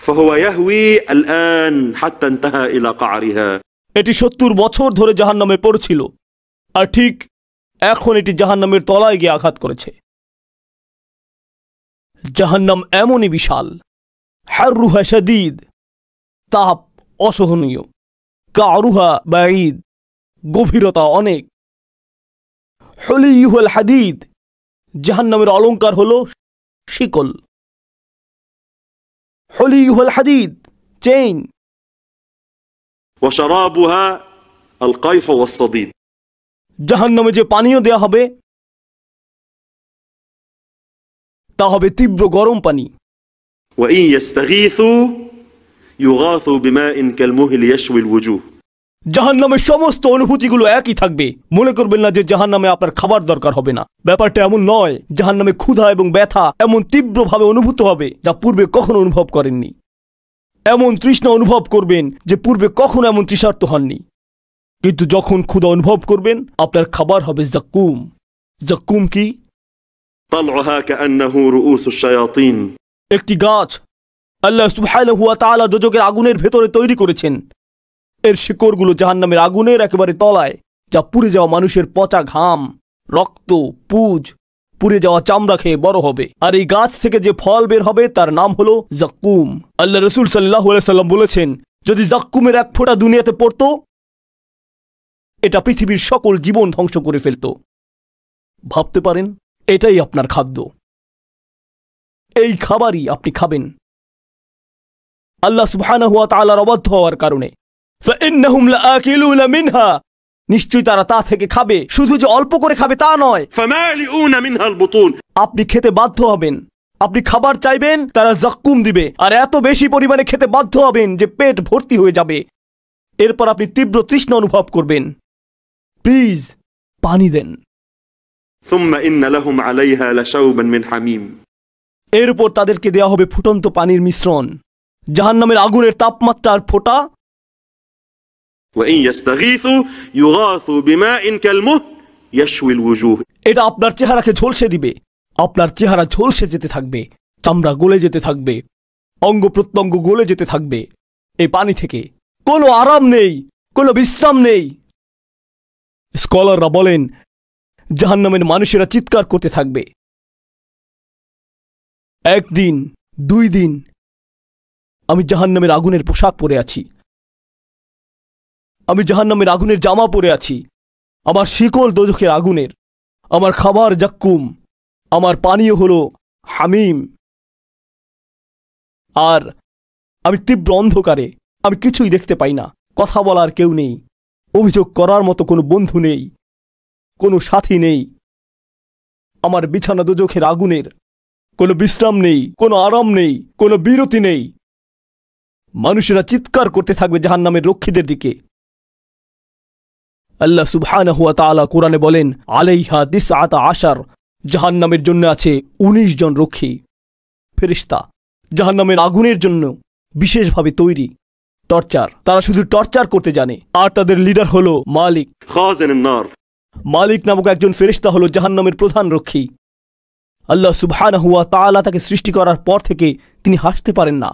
فهو يهوي الآن حتى انتهى إلى قعرها। এটি 70 বছর ধরে জাহান্নামে পড়ছিল, আর ঠিক এখন এটি জাহান্নামের তলায় গিয়ে আঘাত করেছে। জাহান্নাম এমনই বিশাল, হাররুহা শাদীদ, তাপ অসহনীয়, কারুহা বাঈদ, গভীরতা অনেক। হুলিয়ুল হাদিদ, জাহান্নামের অলংকার হলো শিকল। হুলিয়ুল হাদিদ, চেইন। وشرابها القيح والصديد। জাহান্নামে যে পানীয় দেয়া হবে তা হবে তীব্র গরম পানি। وإن يستغيثوا يغاثوا بماء كالمهل يشوي الوجوه। জাহান্নামের সমস্ত অনুভূতিগুলো একই থাকবে। মনে করবেন না যে জাহান্নামে আপনার খাবার দরকার হবে না, ব্যাপারটা এমন নয়। জাহান্নামে ক্ষুধা এবং ব্যথা এমন তীব্রভাবে অনুভূত হবে যা পূর্বে কখনো অনুভব করেননি। এমন তৃষ্ণা অনুভব করবেন যে পূর্বে কখনো এমন তৃষার্ত হননি। কিন্তু যখন ক্ষুধা অনুভব করবেন, আপনার খাবার হবে জাক্কুম। জাক্কুম কি? طلعها كأنه رؤوس الشياطين। একটি গাছ আল্লাহ সুবহানাহু ওয়া তাআলা দোজখের আগুনের ভেতরে তৈরি করেছেন। এর শিকড়গুলো জাহান্নামের আগুনের একেবারে তলায়, যা পুড়ে যাওয়া মানুষের পচা ঘাম, রক্ত, পুজ, পুড়ে যাওয়া চামড়া খেয়ে বড় হবে। আর এই গাছ থেকে যে ফল বের হবে তার নাম হলো জাক্কুম। আল্লাহ রাসূল সাল্লাল্লাহু আলাইহি সাল্লাম বলেছেন, যদি জাক্কুমের এক ফোঁটা দুনিয়াতে পড়তো, এটা পৃথিবীর সকল জীবন ধ্বংস করে ফেলত। ভাবতে পারেন, এটাই আপনার খাদ্য, এই খাবারই আপনি খাবেন আল্লাহ সুবহানাহু ওয়া তাআলার অবাধ্য হওয়ার কারণে। ফাইন্নাহুম লাআকিলুনা মিনহা, নিশ্চয়ই তারা তা থেকে খাবে, শুধু যে অল্প করে খাবে তা নয়। فمالئون منها البطون, আপনি খেতে বাধ্য হবেন। আপনি খাবার চাইবেন, তারা জাক্কুম দিবে, আর এত বেশি পরিমাণে খেতে বাধ্য হবেন যে পেট ভর্তি হয়ে যাবে। এরপর আপনি তীব্র তৃষ্ণা অনুভব করবেন। প্লিজ পানি দেন। ثم إن لهم عليها لشوبا من حميم, এর উপর তাদেরকে দেয়া হবে ফুটন্ত পানির মিশ্রণ, জাহান্নামের আগুনের তাপমাত্রার ফোঁটা। وإن يستغيثوا يغاثوا بماء كالمهل يشوي الوجوه, এটা আপনার চেহারাকে ঝলসে দিবে, আপনার চেহারা ঝলসে যেতে থাকবে, চামড়া গলে যেতে থাকবে, অঙ্গ প্রত্যঙ্গ গলে যেতে থাকবে। এই পানি থেকে কোনো আরাম নেই, কোনো বিশ্রাম নেই। স্কলাররা বলেন জাহান্নামের মানুষেরা চিৎকার করতে থাকবে। একদিন, 2 দিন আমি জাহান্নামের আগুনের পোশাক পরে আছি, আমি জাহান্নামের আগুনের জামা পরে আছি, আমার শিকল দোজখের আগুনের, আমার খাবার জাক্কুম, আমার পানীয় হলো হামিম, আর আমি তীব্র অন্ধকারে, আমি কিছুই দেখতে পাই না, কথা বলার কেউ নেই, অভিযোগ করার মতো কোনো বন্ধু নেই, কোনো সাথী নেই। আমার বিছানা দোজখের আগুনের, কোনো বিশ্রাম নেই, কোনো আরাম নেই, কোনো বিরতি নেই। মানুষেরা চিৎকার করতে থাকবে জাহান্নামের রক্ষীদের দিকে। আল্লাহ সুবহানাহু ওয়া তাআলা কোরআনে বলেন আলাইহা 19 জাহান্নামের জন্য আছে 19 জন রক্ষী ফেরেশতা, জাহান্নামের আগুনের জন্য বিশেষভাবে তৈরি। টর্চার, তারা শুধু টর্চার করতে জানে। আর তাদের লিডার হলো মালিক। خازن النار, মালিক নামক একজন ফেরেশতা হলো জাহান্নামের প্রধান রক্ষী। আল্লাহ সুবহানাহু ওয়া তাআলা তাকে সৃষ্টি করার পর থেকে তিনি হাসতে পারেন না,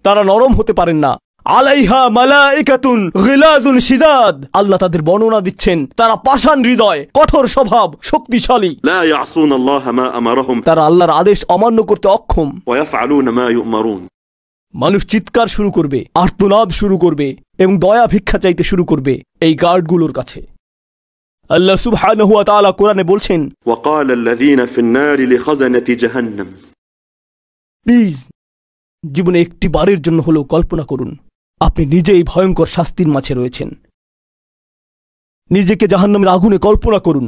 তারা নরম হতে পারেন না। আলাইহা মালাইকাতুন গিলাযুন শিদাদ, আল্লাহ তাদের বর্ণনা দিচ্ছেন তারা পাষাণ হৃদয়, কঠোর স্বভাব, শক্তিশালী। لا يعصون الله ما أمرهم তারা আল্লাহর আদেশ অমান্য করতে অক্ষম। ويفعلون ما يؤمرون, মানুষ চিৎকার শুরু করবে, আর্তনাদ শুরু করবে এবং দয়া ভিক্ষা চাইতে শুরু করবে এই গার্ডগুলোর কাছে। আল্লাহ সুবহানাহু ওয়া তাআলা কোরআনে বলছেন وقال الذين في النار لخزنة جهنم, প্লিজ জীবনে একটি বারের জন্য হলেও কল্পনা করুন আপনি নিজেই ভয়ঙ্কর শাস্তির মাঝে রয়েছেন। নিজেকে জাহান্নামের আগুনে কল্পনা করুন।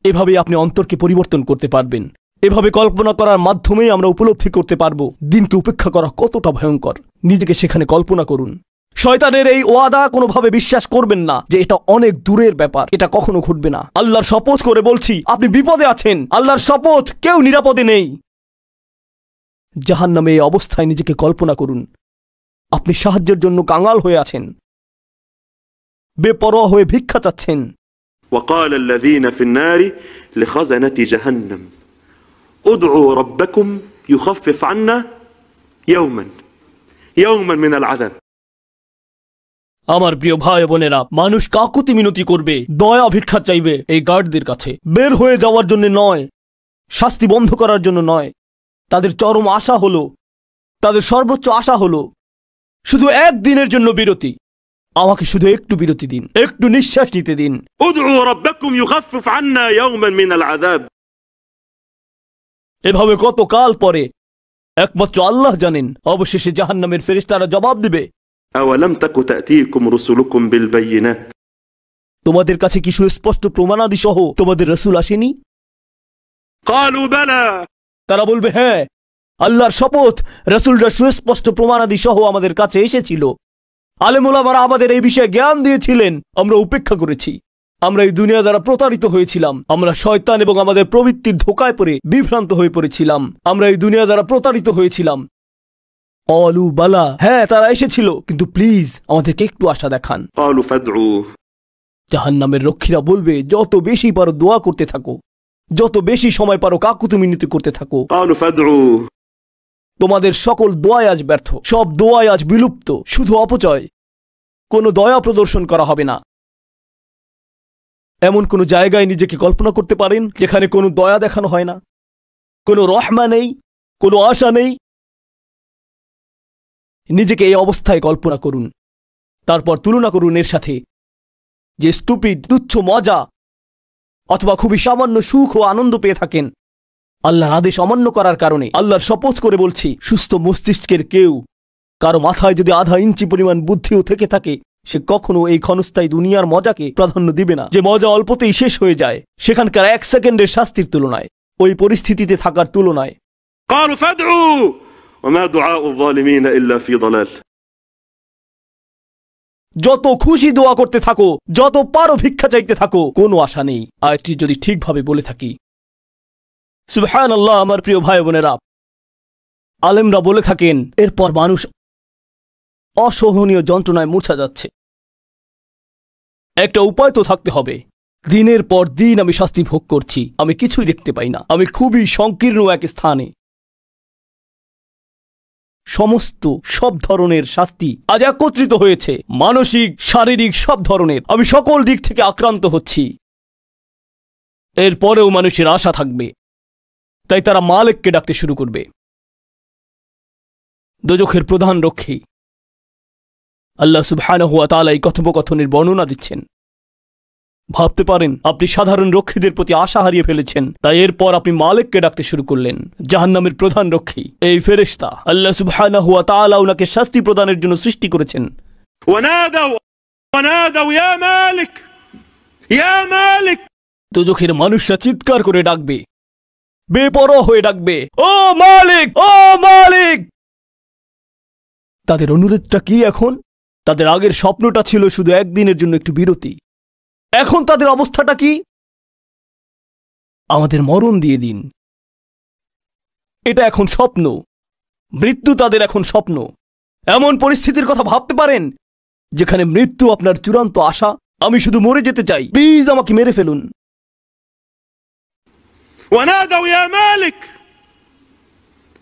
এভাবে আপনি অন্তরকে পরিবর্তন করতে পারবেন। এভাবে কল্পনা করার মাধ্যমেই আমরা উপলব্ধি করতে পারব দিনকে উপেক্ষা করা কতটা ভয়ঙ্কর। নিজেকে সেখানে কল্পনা করুন। শয়তানের এই ওয়াদা কোনোভাবে বিশ্বাস করবেন না যে এটা অনেক দূরের ব্যাপার, এটা কখনো ঘটবে না। আল্লাহর শপথ করে বলছি আপনি বিপদে আছেন। আল্লাহর শপথ, কেউ নিরাপদে নেই। জাহান্নামে এই অবস্থায় নিজেকে কল্পনা করুন আপনি সাহায্যের জন্য কাঙাল হয়ে আছেন, বেপরোয়া হয়ে ভিক্ষা চাচ্ছেন। وقال الذين في النار لخزنة جهنم ادعوا ربكم يخفف عنا يوما من العذاب, আমার প্রিয় ভাই বোনেরা, মানুষ কাকুতি মিনতি করবে, দয়া ভিক্ষা চাইবে এই গার্ডদের কাছে, বের হয়ে যাওয়ার জন্য নয়, শাস্তি বন্ধ করার জন্য নয়। তাদের চরম আশা হলো, তাদের সর্বোচ্চ আশা হলো শুধু একদিনের জন্য বিরতি। আমাকে শুধু একটু বিরতি দিন, একটু নিঃশ্বাস নিতে দিন। ادعوا ربكم يخفف عنا يوما من العذاب, এভাবে কত কাল পরে একমাত্র আল্লাহ জানেন। অবশেষে জাহান্নামের ফেরেশতারা জবাব দিবে أولم تك تأتيكم رسلكم بالبينات, তোমাদের কাছে কি সুস্পষ্ট প্রমাণাদি সহ তোমাদের রাসূল আসেনি? قالوا بلى, তারা বলবে হ্যাঁ, আল্লাহর শপথ, রাসূলরা সুস্পষ্ট প্রমাণাদি সহ আমাদের কাছে এসেছিল। আলেম ওলামারা আমাদের এই বিষয়ে জ্ঞান দিয়েছিলেন, আমরা উপেক্ষা করেছি। আমরা এই দুনিয়া দ্বারা প্রতারিত হয়েছিলাম, আমরা শয়তান এবং আমাদের প্রবৃত্তির ধোকায় পড়ে বিভ্রান্ত হয়ে পড়েছিলাম। আমরা এই দুনিয়া দ্বারা প্রতারিত হয়েছিলাম। অলু বালা, হ্যাঁ তারা এসেছিল, কিন্তু প্লিজ আমাদেরকে একটু আশা দেখান। قالوا فادعوه, জাহান্নামের রক্ষীরা বলবে যত বেশি পারো দোয়া করতে থাকো, যত বেশি সময় পারো কাকুতি মিনতি করতে থাকো। قالوا فادعوه, তোমাদের সকল দোয়াই আজ ব্যর্থ, সব দোয়াই আজ বিলুপ্ত, শুধু অপচয়। কোনো দয়া প্রদর্শন করা হবে না। এমন কোনো জায়গায় নিজেকে কল্পনা করতে পারেন যেখানে কোনো দয়া দেখানো হয় না, কোনো রহমা নেই, কোনো আশা নেই। নিজেকে এই অবস্থায় কল্পনা করুন, তারপর তুলনা করুন এর সাথে যে স্টুপিড, তুচ্ছ মজা অথবা খুবই সামান্য সুখ ও আনন্দ পেয়ে থাকেন। আল্লাহর আদেশ অমান্য করার কারণে। আল্লাহর শপথ করে বলছি, সুস্থ মস্তিষ্কের কেউ, কারো মাথায় যদি আধা ইঞ্চি পরিমাণ বুদ্ধিও থেকে থাকে, সে কখনো এই ক্ষণস্থায়ী দুনিয়ার মজাকে প্রাধান্য দিবে না, যে মজা অল্পতেই শেষ হয়ে যায়, সেখানকার 1 সেকেন্ডের শাস্তির তুলনায়, ওই পরিস্থিতিতে থাকার তুলনায়। قالوا فادعوا وما دعاء الظالمين إلا في ضلال। যত খুশি দোয়া করতে থাকো, যত পারো ভিক্ষা চাইতে থাকো, কোনো আশা নেই। আয়াতটি যদি ঠিকভাবে বলে থাকি। সুবহানাল্লাহ। আমার প্রিয় ভাই বোনেরা, আলেমরা বলে থাকেন এরপর মানুষ অসহনীয় যন্ত্রণায় মূর্ছা যাচ্ছে। একটা উপায় তো থাকতে হবে। দিনের পর দিন আমি শাস্তি ভোগ করছি, আমি কিছুই দেখতে পাই না। আমি খুবই সংকীর্ণ এক স্থানে। সমস্ত সব ধরনের শাস্তি আজ একত্রিত হয়েছে, মানসিক, শারীরিক সব ধরনের। আমি সকল দিক থেকে আক্রান্ত হচ্ছি। এরপরেও মানুষের আশা থাকবে, তাই তারা মালিককে ডাকতে শুরু করবে। দোজখের প্রধান রক্ষী আল্লাহ সুবহানাহু ওয়া তাআলা এই কথোপকথনের বর্ণনা দিচ্ছেন। ভাবতে পারেন আপনি সাধারণ রক্ষীদের প্রতি আশা হারিয়ে ফেলেছেন, তাই এরপর আপনি মালিককে ডাকতে শুরু করলেন, জাহান্নামের প্রধান রক্ষী, এই ফেরেশতা। আল্লাহ সুবহানাহু ওয়া তাআলা উনাকে শাস্তি প্রদানের জন্য সৃষ্টি করেছেন। ওয়ানাদাউ ইয়া মালিক ইয়া মালিক। দোজখের মানুষরা চিৎকার করে ডাকবে, বেপরোয়া হয়ে ডাকবে, ও মালিক, ও মালিক। তাদের অনুরোধটা কি এখন? তাদের আগের স্বপ্নটা ছিল শুধু একদিনের জন্য একটু বিরতি। এখন তাদের অবস্থাটা কি? আমাদের মরণ দিয়ে দিন। এটা এখন স্বপ্ন। মৃত্যু তাদের এখন স্বপ্ন। এমন পরিস্থিতির কথা ভাবতে পারেন যেখানে মৃত্যু আপনার চূড়ান্ত আশা। আমি শুধু মরে যেতে চাই, প্লিজ আমাকে মেরে ফেলুন। ওয়ানাদাউ ইয়া মালিক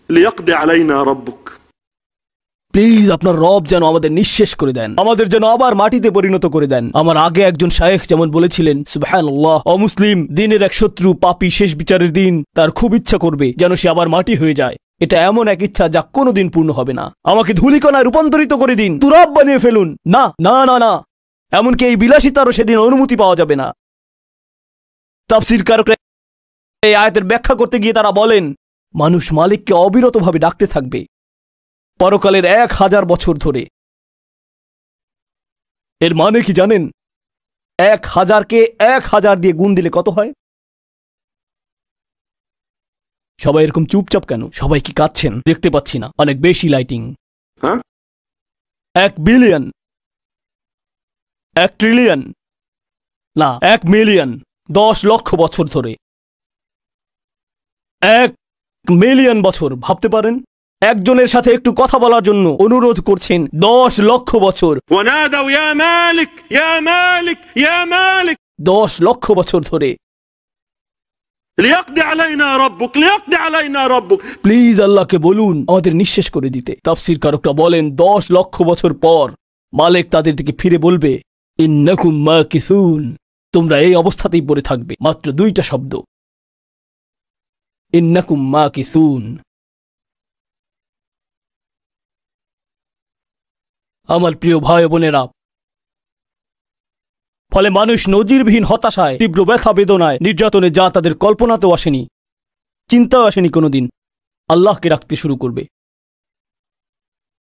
লিয়াকদি আলাইনা রাব্বুক। প্লিজ আপনার রব যেন আমাদের নিঃশেষ করে দেন, আমাদের যেন আবার মাটিতে পরিণত করে দেন। আমার আগে একজন শায়েখ যেমন বলেছিলেন, সুবহানাল্লাহ, অমুসলিম দিনের এক শত্রু পাপী শেষ বিচারের দিন তার খুব ইচ্ছা করবে যেন সে আবার মাটি হয়ে যায়। এটা এমন এক ইচ্ছা যা কোনোদিন পূর্ণ হবে না। আমাকে ধূলিকণায় রূপান্তরিত করে দিন, তুরাব বানিয়ে ফেলুন। না না না না, এমনকি এই বিলাসিতারও সেদিন অনুমতি পাওয়া যাবে না। তাফসীরকারকরা এই আয়াতের ব্যাখ্যা করতে গিয়ে তারা বলেন, মানুষ মালিককে অবিরতভাবে ডাকতে থাকবে পরকালের 1000 বছর ধরে। এর মানে কি জানেন? 1000কে 1000 দিয়ে গুণ দিলে কত হয়? সবাই এরকম চুপচাপ কেন? সবাই কি কাঁদছেন? দেখতে পাচ্ছি না, অনেক বেশি লাইটিং। 1 বিলিয়ন, 1 ট্রিলিয়ন, না 1 মিলিয়ন, 10 লক্ষ বছর ধরে। 1 মিলিয়ন বছর। ভাবতে পারেন, একজনের সাথে একটু কথা বলার জন্য অনুরোধ করছেন 10 লক্ষ বছর। ওয়ানাদাউ ইয়া মালিক ইয়া মালিক ইয়া মালিক। 10 লক্ষ বছর ধরে। লিয়াকদি আলাইনা রাব্বুক লিয়াকদি আলাইনা রাব্বুক। প্লিজ আল্লাহকে বলুন আমাদের নিঃশেষ করে দিতে। তাফসীরকারকরা বলেন 10 লক্ষ বছর পর মালিক তাদের দিকে ফিরে বলবে, ইন্নাকুম মাকিসুন, তোমরা এই অবস্থাতেই পড়ে থাকবে। মাত্র 2টা শব্দ, ইন্নাকুম মাকিসুন। আমার প্রিয় ভাই বোনেরা, ফলে মানুষ নজিরবিহীন হতাশায়, তীব্র ব্যথা বেদনায়, নির্যাতনে যা তাদের কল্পনাতেও আসেনি, চিন্তাও আসেনি কোনোদিন, আল্লাহকে রাখতে শুরু করবে।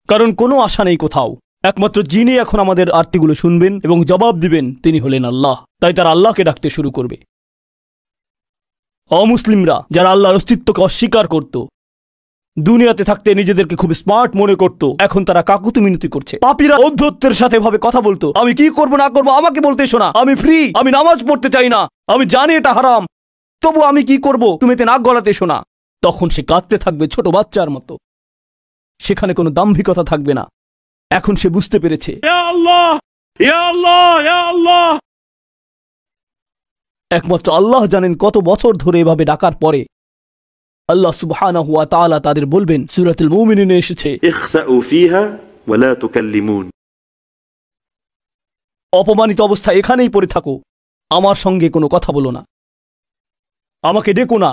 কারণ কোনো আশা নেই কোথাও। একমাত্র যিনি এখন আমাদের আরতিগুলো শুনবেন এবং জবাব দিবেন তিনি হলেন আল্লাহ। তাই তারা আল্লাহকে ডাকতে শুরু করবে। অমুসলিমরা যারা আল্লাহর অস্তিত্বকে অস্বীকার করত, দুনিয়াতে থাকতে নিজেদেরকে খুব স্মার্ট মনে করত, এখন তারা কাকুতি মিনতি করছে। পাপীরা অধ্যত্বের সাথে ভাবে কথা বলতো, আমি কি করব না করব আমাকে বলতে শোনা, আমি ফ্রি, আমি নামাজ পড়তে চাই না, আমি জানি এটা হারাম, তবু আমি কি করব, তুমি এতে নাক গলাতে শোনা। তখন সে কাঁদতে থাকবে ছোট বাচ্চার মতো, সেখানে কোনো দাম্ভিকতা থাকবে না। এখন সে বুঝতে পেরেছে, ইয়া আল্লাহ ইয়া আল্লাহ ইয়া আল্লাহ। একমাত্র আল্লাহ জানেন কত বছর ধরে এভাবে ডাকার পরে আল্লাহ সুবহানাহু ওয়া তাআলা তাদের বলবেন, সূরাতুল মুমিনুনে এসেছে, ইখসাউ ফিহা ওয়া লা তুকাল্লিমুন। অপমানিত অবস্থায় এখানেই পড়ে থাকো, আমার সঙ্গে কোনো কথা বলো না, আমাকে ডেকো না।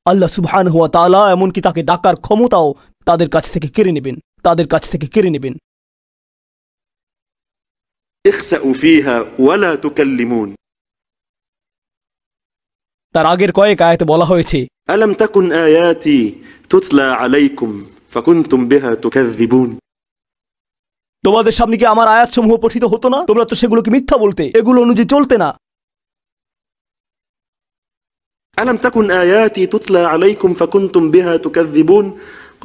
আল্লাহ সুবহানাহু ওয়া তাআলা এমনকি তাকে ডাকার ক্ষমতাও তাদের কাছ থেকে কেড়ে নেবেন, তাদের কাছ থেকে কেড়ে নেবেন। ইখসাউ ফিহা ওয়া লা তুকাল্লিমুন। তার আগের কয়েক আয়াতে বলা হয়েছে, ألم تكن آياتي تتلى عليكم فكنتم بها تكذبون। তোমাদের সামনে কি আমার আয়াতসমূহ পঠিত হতো না? তোমরা তো সেগুলোকে মিথ্যা বলতে, এগুলো অনুযায়ী চলতে না। ألم تكن آياتي تتلى عليكم فكنتم بها تكذبون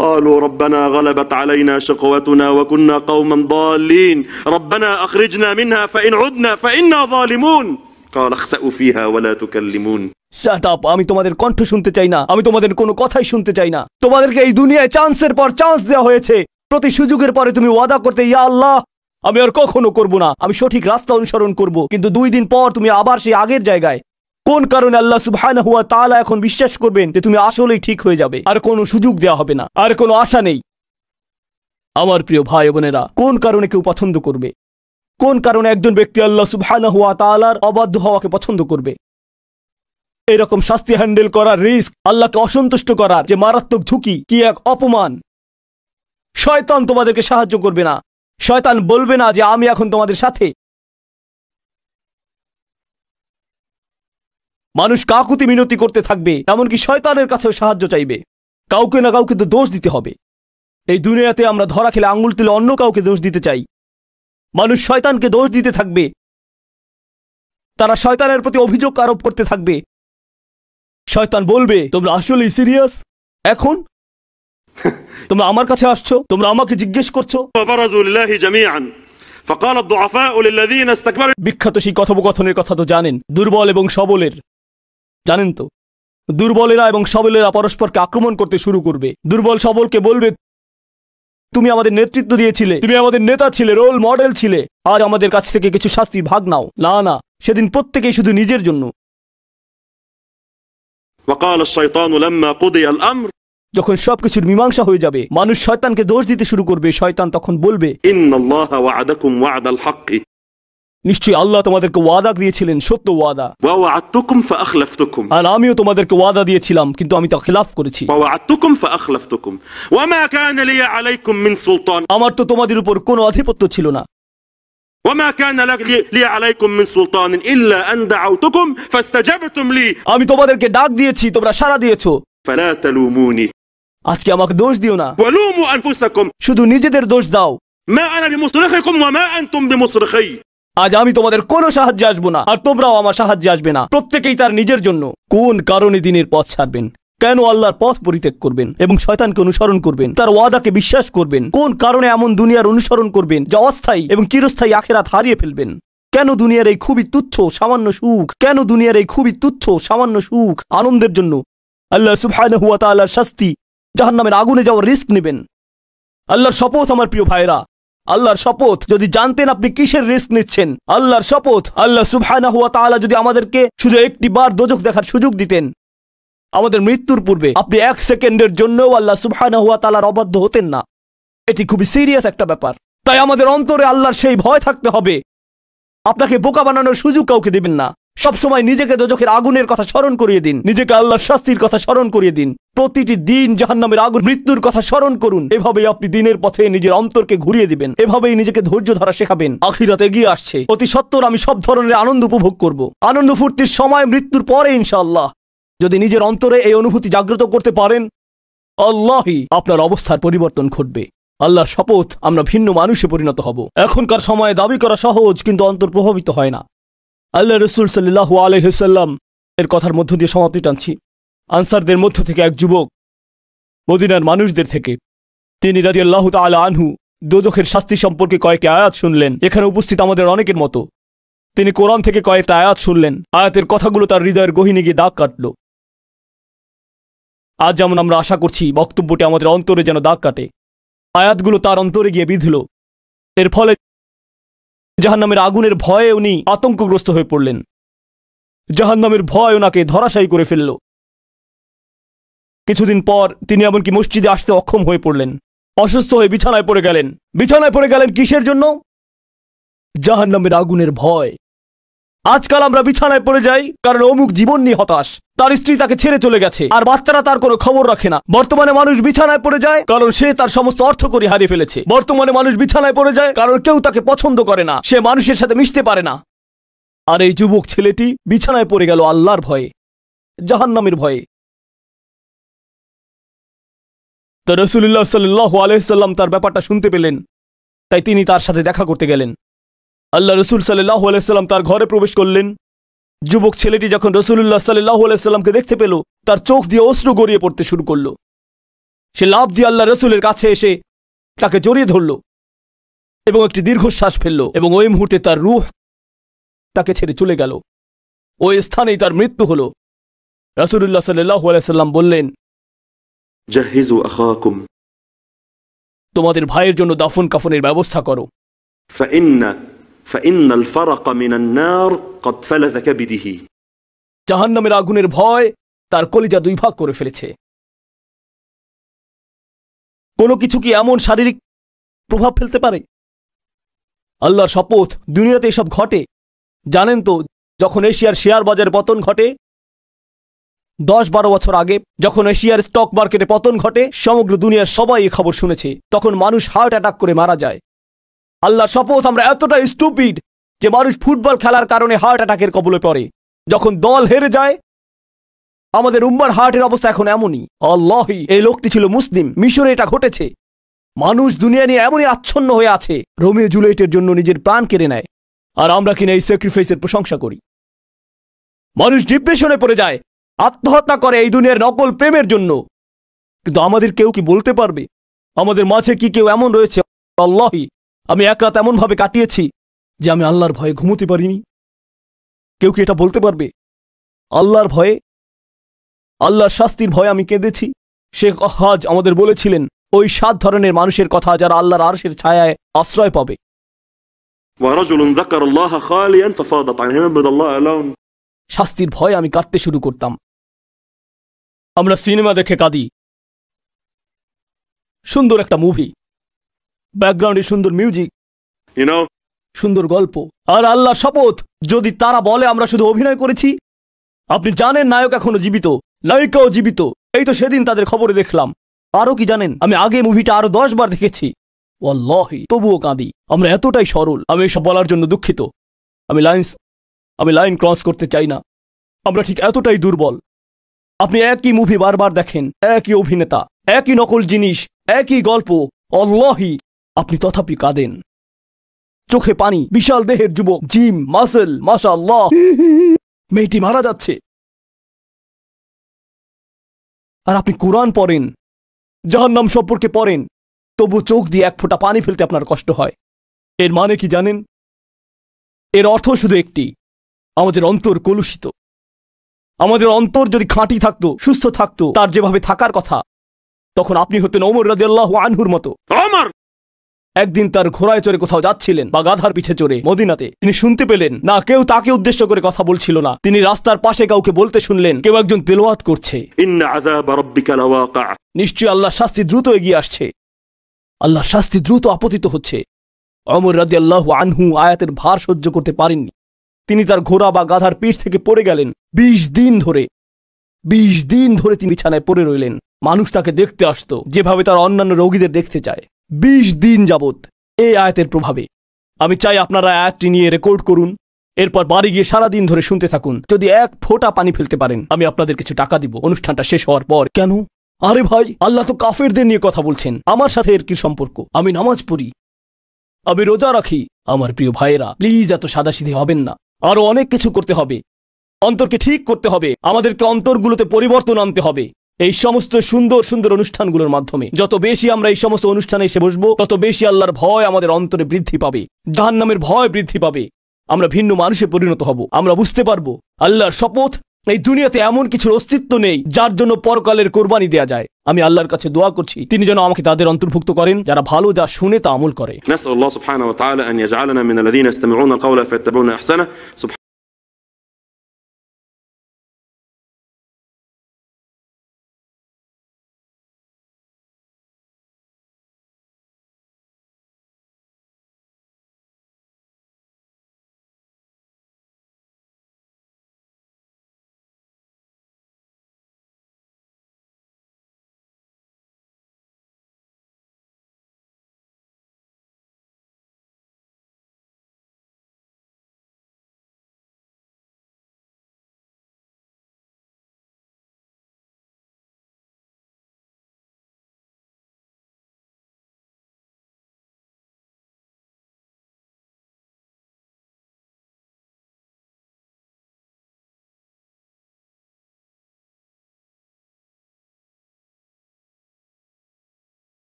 قالوا ربنا غلبت علينا شقوتنا وكنا قوما ضالين ربنا أخرجنا منها فإن عدنا فإنا ظالمون قال اخسأوا فيها ولا تكلمون। শাট আপ, আমি তোমাদের কণ্ঠ শুনতে চাই না, আমি তোমাদের কোনো কথাই শুনতে চাই না। তোমাদেরকে এই দুনিয়ায় চান্সের পর চান্স দেওয়া হয়েছে, প্রতি সুযোগের পরে তুমি ওয়াদা করতে, ইয়া আল্লাহ আমি আর কখনো করব না, আমি সঠিক রাস্তা অনুসরণ করব, কিন্তু 2 দিন পর তুমি আবার সেই আগের জায়গায়। কোন কারণে আল্লাহ সুবহানাহু ওয়া তাআলা এখন বিশ্বাস করবেন যে তুমি আসলেই ঠিক হয়ে যাবে, আর কোনো সুযোগ দেওয়া হবে না, আর কোনো আশা নেই? আমার প্রিয় ভাই বোনেরা, কোন কারণে কেউ পছন্দ করবে? কোন কারণে একজন ব্যক্তি আল্লাহ সুবহানাহু ওয়া তাআলার অবাধ্য হওয়াকে পছন্দ করবে? এরকম শাস্তি হ্যান্ডেল করার রিস্ক, আল্লাহকে অসন্তুষ্ট করার যে মারাত্মক ঝুঁকি, কি এক অপমান! শয়তান তোমাদেরকে সাহায্য করবে না, শয়তান বলবে না যে আমি এখন তোমাদের সাথে। মানুষ কাকুতি মিনতি করতে থাকবে, এমনকি শয়তানের কাছেও সাহায্য চাইবে। কাউকে না কাউকে তো দোষ দিতে হবে। এই দুনিয়াতে আমরা ধরা খেলে আঙ্গুল তুলে অন্য কাউকে দোষ দিতে চাই। মানুষ শয়তানকে দোষ দিতে থাকবে, তারা শয়তানের প্রতি অভিযোগ আরোপ করতে থাকবে। শয়তান বলবে, তোমরা আসলেই সিরিয়াস? এখন তোমরা আমার কাছে আসছো, তোমরা আমাকে জিজ্ঞেস করছো? فبرزوا لله جميعا فقال الضعفاء للذين استكبروا। বিখ্যাত সেই কথোপকথনের কথা তো জানেন, দুর্বল এবং সবলের। জানেন তো, দুর্বলেরা এবং সবলেরা পরস্পরকে আক্রমণ করতে শুরু করবে। দুর্বল সবলকে বলবে, তুমি আমাদের নেতৃত্ব দিয়েছিলে, তুমি আমাদের নেতা ছিলে, রোল মডেল ছিলে, আর আমাদের কাছ থেকে কিছু শাস্তির ভাগ নাও। না না, সেদিন প্রত্যেকেই শুধু নিজের জন্য। وقال الشيطان لما قضي الأمر। যখন সবকিছুর মীমাংসা হয়ে যাবে, মানুষ শয়তানকে দোষ দিতে শুরু করবে। শয়তান তখন বলবে, إن الله وعدكم وعد الحق। নিশ্চয়ই আল্লাহ তোমাদেরকে ওয়াদা দিয়েছিলেন, সত্য ওয়াদা। ووعدتكم فأخلفتكم। আর আমিও তোমাদেরকে ওয়াদা দিয়েছিলাম, কিন্তু আমি তা খিলাফ করেছি। ووعدتكم فأخلفتكم وما كان لي عليكم من سلطان। আমার তো তোমাদের উপর কোনো আধিপত্য ছিল না। وما كان لي عليكم من سلطان إلا أن دعوتكم فاستجبتم لي। আমি তোমাদেরকে ডাক দিয়েছি, তোমরা সাড়া দিয়েছো। فلا تلوموني। আজকে আমাকে দোষ দিও না, ولوموا أنفسكم। শুধু নিজেদের দোষ দাও। ما أنا بمصرخكم وما أنتم بمصرخي। আজ আমি তোমাদের কোনো সাহায্যে আসবো না, আর তোমরাও আমার সাহায্যে আসবে না। প্রত্যেকেই তার নিজের জন্য। কোন কারণে দিনের পথ ছাড়বেন? কেন আল্লাহর পথ পরিত্যাগ করবেন এবং শয়তানকে অনুসরণ করবেন, তার ওয়াদাকে বিশ্বাস করবেন? কোন কারণে এমন দুনিয়ার অনুসরণ করবেন যা অস্থায়ী এবং চিরস্থায়ী আখিরাত হারিয়ে ফেলবেন? কেন দুনিয়ার এই খুবই তুচ্ছ সামান্য সুখ, কেন দুনিয়ার এই খুবই তুচ্ছ সামান্য সুখ আনন্দের জন্য আল্লাহ সুবহানাহু ওয়া তাআলার শাস্তি, জাহান্নামের আগুনে যাওয়ার রিস্ক নেবেন? আল্লাহর শপথ আমার প্রিয় ভাইরা, আল্লাহর শপথ, যদি জানতেন আপনি কিসের রিস্ক নিচ্ছেন। আল্লাহর শপথ, আল্লাহ সুবহানাহু ওয়া তাআলা যদি আমাদেরকে শুধু একটি বার দোজখ দেখার সুযোগ দিতেন, আমাদের মৃত্যুর পূর্বে, আপনি 1 সেকেন্ডের জন্যও আল্লাহ সুবহানাহু ওয়া তাআলার অবাধ্য হতেন না। এটি খুবই সিরিয়াস একটা ব্যাপার। তাই আমাদের অন্তরে আল্লাহর সেই ভয় থাকতে হবে। আপনাকে বোকা বানানোর সুযোগ কাউকে দিবেন না। সবসময় নিজেকে দোজখের আগুনের কথা স্মরণ করিয়ে দিন, নিজেকে আল্লাহর শাস্তির কথা স্মরণ করিয়ে দিন। প্রতিটি দিন জাহান্নামের আগুন, মৃত্যুর কথা স্মরণ করুন। এভাবেই আপনি দিনের পথে নিজের অন্তরকে ঘুরিয়ে দিবেন, এভাবেই নিজেকে ধৈর্য ধরা শেখাবেন। আখিরাত এগিয়ে আসছে, অতি সত্বর আমি সব ধরনের আনন্দ উপভোগ করব। আনন্দ ফুর্তির সময় মৃত্যুর পরে ইনশাআল্লাহ। যদি নিজের অন্তরে এই অনুভূতি জাগ্রত করতে পারেন, আল্লাহই আপনার অবস্থার পরিবর্তন ঘটবে। আল্লাহর শপথ, আমরা ভিন্ন মানুষে পরিণত হব। এখনকার সময়ে দাবি করা সহজ, কিন্তু অন্তর প্রভাবিত হয় না। আল্লাহ রাসূল সাল্লাল্লাহু আলাইহি ওয়াসাল্লাম এর কথার মধ্য দিয়ে সমাপ্তি টানছি। আনসারদের মধ্য থেকে এক যুবক, মদিনার মানুষদের থেকে, তিনি রাদিয়াল্লাহু তাআলা আনহু দোজখের শাস্তি সম্পর্কে কয়েকটি আয়াত শুনলেন। এখানে উপস্থিত আমাদের অনেকের মতো তিনি কোরআন থেকে কয়েকটা আয়াত শুনলেন। আয়াতের কথাগুলো তার হৃদয়ের গহীনে গিয়ে দাগ কাটল। আজ যেমন আমরা আশা করছি বক্তব্যটি আমাদের অন্তরে যেন দাগ কাটে, আয়াতগুলো তার অন্তরে গিয়ে বিঁধল। এর ফলে জাহান্নামের আগুনের ভয়ে উনি আতঙ্কগ্রস্ত হয়ে পড়লেন। জাহান্নামের ভয় ওনাকে ধরাশায়ী করে ফেলল। কিছুদিন পর তিনি এমনকি মসজিদে আসতে অক্ষম হয়ে পড়লেন। অসুস্থ হয়ে বিছানায় পড়ে গেলেন। বিছানায় পড়ে গেলেন কিসের জন্য? জাহান্নামের আগুনের ভয়। আজকাল আমরা বিছানায় পড়ে যাই কারণ অমুক জীবন নিয়ে হতাশ, তার স্ত্রী তাকে ছেড়ে চলে গেছে, আর বাচ্চারা তার কোনো খবর রাখে না। বর্তমানে মানুষ বিছানায় পড়ে যায় কারণ সে তার সমস্ত অর্থকড়ি হারিয়ে ফেলেছে। বর্তমানে মানুষ বিছানায় পড়ে যায় কারণ কেউ তাকে পছন্দ করে না, সে মানুষের সাথে মিশতে পারে না। আর এই যুবক ছেলেটি বিছানায় পড়ে গেল আল্লাহর ভয়ে। জাহান্নামের ভয়ে। তো রাসূলুল্লাহ সাল্লাল্লাহু আলাইহি সাল্লাম তার ব্যাপারটা শুনতে পেলেন, তাই তিনি তার সাথে দেখা করতে গেলেন। আল্লাহ রাসূল সাল্লাল্লাহু আলাইহি সাল্লাম তার ঘরে প্রবেশ করলেন। যুবক ছেলেটি যখন রাসূলুল্লাহ সাল্লাল্লাহু আলাইহি সাল্লামকে দেখতে পেল, তার চোখ দিয়ে অশ্রু গড়িয়ে পড়তে শুরু করল। সে লাফ দিয়ে আল্লাহ রাসূলের কাছে এসে তাকে জড়িয়ে ধরল এবং একটি দীর্ঘশ্বাস ফেলল, এবং ওই মুহূর্তে তার রূহ তাকে ছেড়ে চলে গেল। ওই স্থানেই তার মৃত্যু হল। রাসূলুল্লাহ সাল্লাল্লাহু আলাইহি সাল্লাম বললেন, জাহিজু আখাকুম, তোমাদের ভাইয়ের জন্য দাফন কাফনের ব্যবস্থা করো। ফাইন্নাল ফারাকা মিনান নার ক্বাদ ফালাযা কাবিদিহি, জাহান্নামের আগুনের ভয় তার কলিজা দুই ভাগ করে ফেলেছে। কোনো কিছু কি এমন শারীরিক প্রভাব ফেলতে পারে? আল্লাহর শপথ, দুনিয়াতে এসব ঘটে। জানেন তো, যখন এশিয়ার শেয়ার বাজারে পতন ঘটে 10-12 বছর আগে, যখন এশিয়ার স্টক মার্কেটে পতন ঘটে, সমগ্র দুনিয়ার সবাই এই খবর শুনেছে। তখন মানুষ হার্ট অ্যাটাক করে মারা যায়। আল্লাহর শপথ, আমরা এতটা স্টুপিড যে মানুষ ফুটবল খেলার কারণে হার্ট অ্যাটাকের কবলে পড়ে। যখন দল হেরে যায়, আমাদের উম্মার হার্টের অবস্থা এখন এমনই। আল্লাহি, এই লোকটি ছিল মুসলিম, মিশরে এটা ঘটেছে। মানুষ দুনিয়া নিয়ে এমনই আচ্ছন্ন হয়ে আছে, রোমিও জুলিয়েটের জন্য নিজের প্রাণ কেড়ে নেয়, আর আমরা কিনা এই স্যাক্রিফাইসের প্রশংসা করি। মানুষ ডিপ্রেশনে পড়ে যায়, আত্মহত্যা করে এই দুনিয়ার নকল প্রেমের জন্য। কিন্তু আমাদের কেউ কি বলতে পারবে আমাদের মাঝে কি কেউ এমন রয়েছে? আল্লাহি, আমি এক রাত এমনভাবে কাটিয়েছি যে আমি আল্লাহর ভয়ে ঘুমোতে পারিনি। কেউ কি এটা বলতে পারবে? আল্লাহর ভয়ে, আল্লাহর শাস্তির ভয়ে আমি কেঁদেছি। শেখ আহাজ আমাদের বলেছিলেন ওই 7 ধরনের মানুষের কথা যারা আল্লাহর আরশের ছায়ায় আশ্রয় পাবে। ওয়ারাজুলুন যাকারাল্লাহ খালিয়ান ফাফাদাত আনহু বিদাল্লাহ আলাউন, শাস্তির ভয়ে আমি কাঁদতে শুরু করতাম। আমরা সিনেমা দেখে কাঁদি, সুন্দর একটা মুভি, ব্যাকগ্রাউন্ডে সুন্দর মিউজিক, সুন্দর গল্প, আর আল্লাহর শপথ, যদি তারা বলে আমরা শুধু অভিনয় করেছি। আপনি জানেন নায়ক এখনো জীবিত, নায়িকাও জীবিত। এই তো সেদিন তাদের খবরে দেখলাম। আরো কি জানেন, আমি আগে মুভিটা আরো 10 বার দেখেছি। ওয়াল্লাহি, তবুও কাঁদি। আমরা এতটাই সরল। আমি এসব বলার জন্য দুঃখিত। আমি লাইন ক্রস করতে চাই না। আমরা ঠিক এতটাই দুর্বল। আপনি একই মুভি বারবার দেখেন, একই অভিনেতা, একই নকল জিনিস, একই গল্প। আল্লাহি, আপনি তথাপি কাঁদেন। চোখে পানি, বিশাল দেহের যুবক, জিম, মাসল, মাশাআল্লাহ, মেয়েটি মারা যাচ্ছে। আর আপনি কোরআন পড়েন, জাহান্নাম সম্পর্কে পড়েন, তবু চোখ দিয়ে এক ফোঁটা পানি ফেলতে আপনার কষ্ট হয়। এর মানে কি জানেন? এর অর্থ শুধু একটি, আমাদের অন্তর কলুষিত। আমাদের অন্তর যদি খাঁটি থাকতো, সুস্থ থাকতো, তার যেভাবে থাকার কথা, তখন আপনি হতেন ওমর রাদিয়াল্লাহু আনহুর মতো। একদিন তার ঘোড়ায় চড়ে কোথাও যাচ্ছিলেন বা গাধার পিঠে চড়ে মদিনাতে। তিনি শুনতে পেলেন না কেউ তাকে উদ্দেশ্য করে কথা বলছিল না। তিনি রাস্তার পাশে কাউকে বলতে শুনলেন, কেউ একজন তেলাওয়াত করছে, ইন্না আযাবা রাব্বিকা লাওয়াকি', নিশ্চয়ই আল্লাহর শাস্তি দ্রুত এগিয়ে আসছে, আল্লাহর শাস্তি দ্রুত আপতিত হচ্ছে। ওমর রাদিয়াল্লাহু আনহু আয়াতের ভার সহ্য করতে পারেননি। তিনি তার ঘোড়া বা গাধার পিঠ থেকে পড়ে গেলেন। 20 দিন ধরে তিনি বিছানায় পড়ে রইলেন। মানুষ তাকে দেখতে আসতো যেভাবে তার অন্যান্য রোগীদের দেখতে চায়। 20 দিন যাবত এই আয়াতের প্রভাবে। আমি চাই আপনারা আয়াতটি নিয়ে রেকর্ড করুন, এরপর বাড়ি গিয়ে সারাদিন ধরে শুনতে থাকুন। যদি এক ফোঁটা পানি ফেলতে পারেন, আমি আপনাদের কিছু টাকা দিব অনুষ্ঠানটা শেষ হওয়ার পর। কেন? আরে ভাই, আল্লাহ তো কাফেরদের নিয়ে কথা বলছেন, আমার সাথে এর কি সম্পর্ক? আমি নামাজ পড়ি, আমি রোজা রাখি। আমার প্রিয় ভাইয়েরা, প্লিজ এত সাদাসিধে হবেন না। আরো অনেক কিছু করতে হবে, অন্তরকে ঠিক করতে হবে। আমাদেরকে অন্তরগুলোতে পরিবর্তন আনতে হবে এই সমস্ত সুন্দর সুন্দর অনুষ্ঠানগুলোর মাধ্যমে। যত বেশি আমরা এই সমস্ত অনুষ্ঠানে এসে বসবো, তত বেশি আল্লাহর ভয় আমাদের অন্তরে বৃদ্ধি পাবে, জাহান্নামের ভয় বৃদ্ধি পাবে। আমরা ভিন্ন মানুষে পরিণত হব। আমরা বুঝতে পারবো আল্লাহর শপথ, এই দুনিয়াতে এমন কিছুর অস্তিত্ব নেই যার জন্য পরকালের কোরবানি দেয়া যায়। আমি আল্লাহর কাছে দোয়া করছি তিনি যেন আমাকে তাদের অন্তর্ভুক্ত করেন যারা ভালো যা শুনে তা আমল করে। নাসআলুল্লাহ সুবহানাহু ওয়া তাআলা আন ইয়াজআলানা মিনাল লাযিনা ইসতামিউনা আল-কাওলা ফায়াত্তাবিউনা আহসানাহ।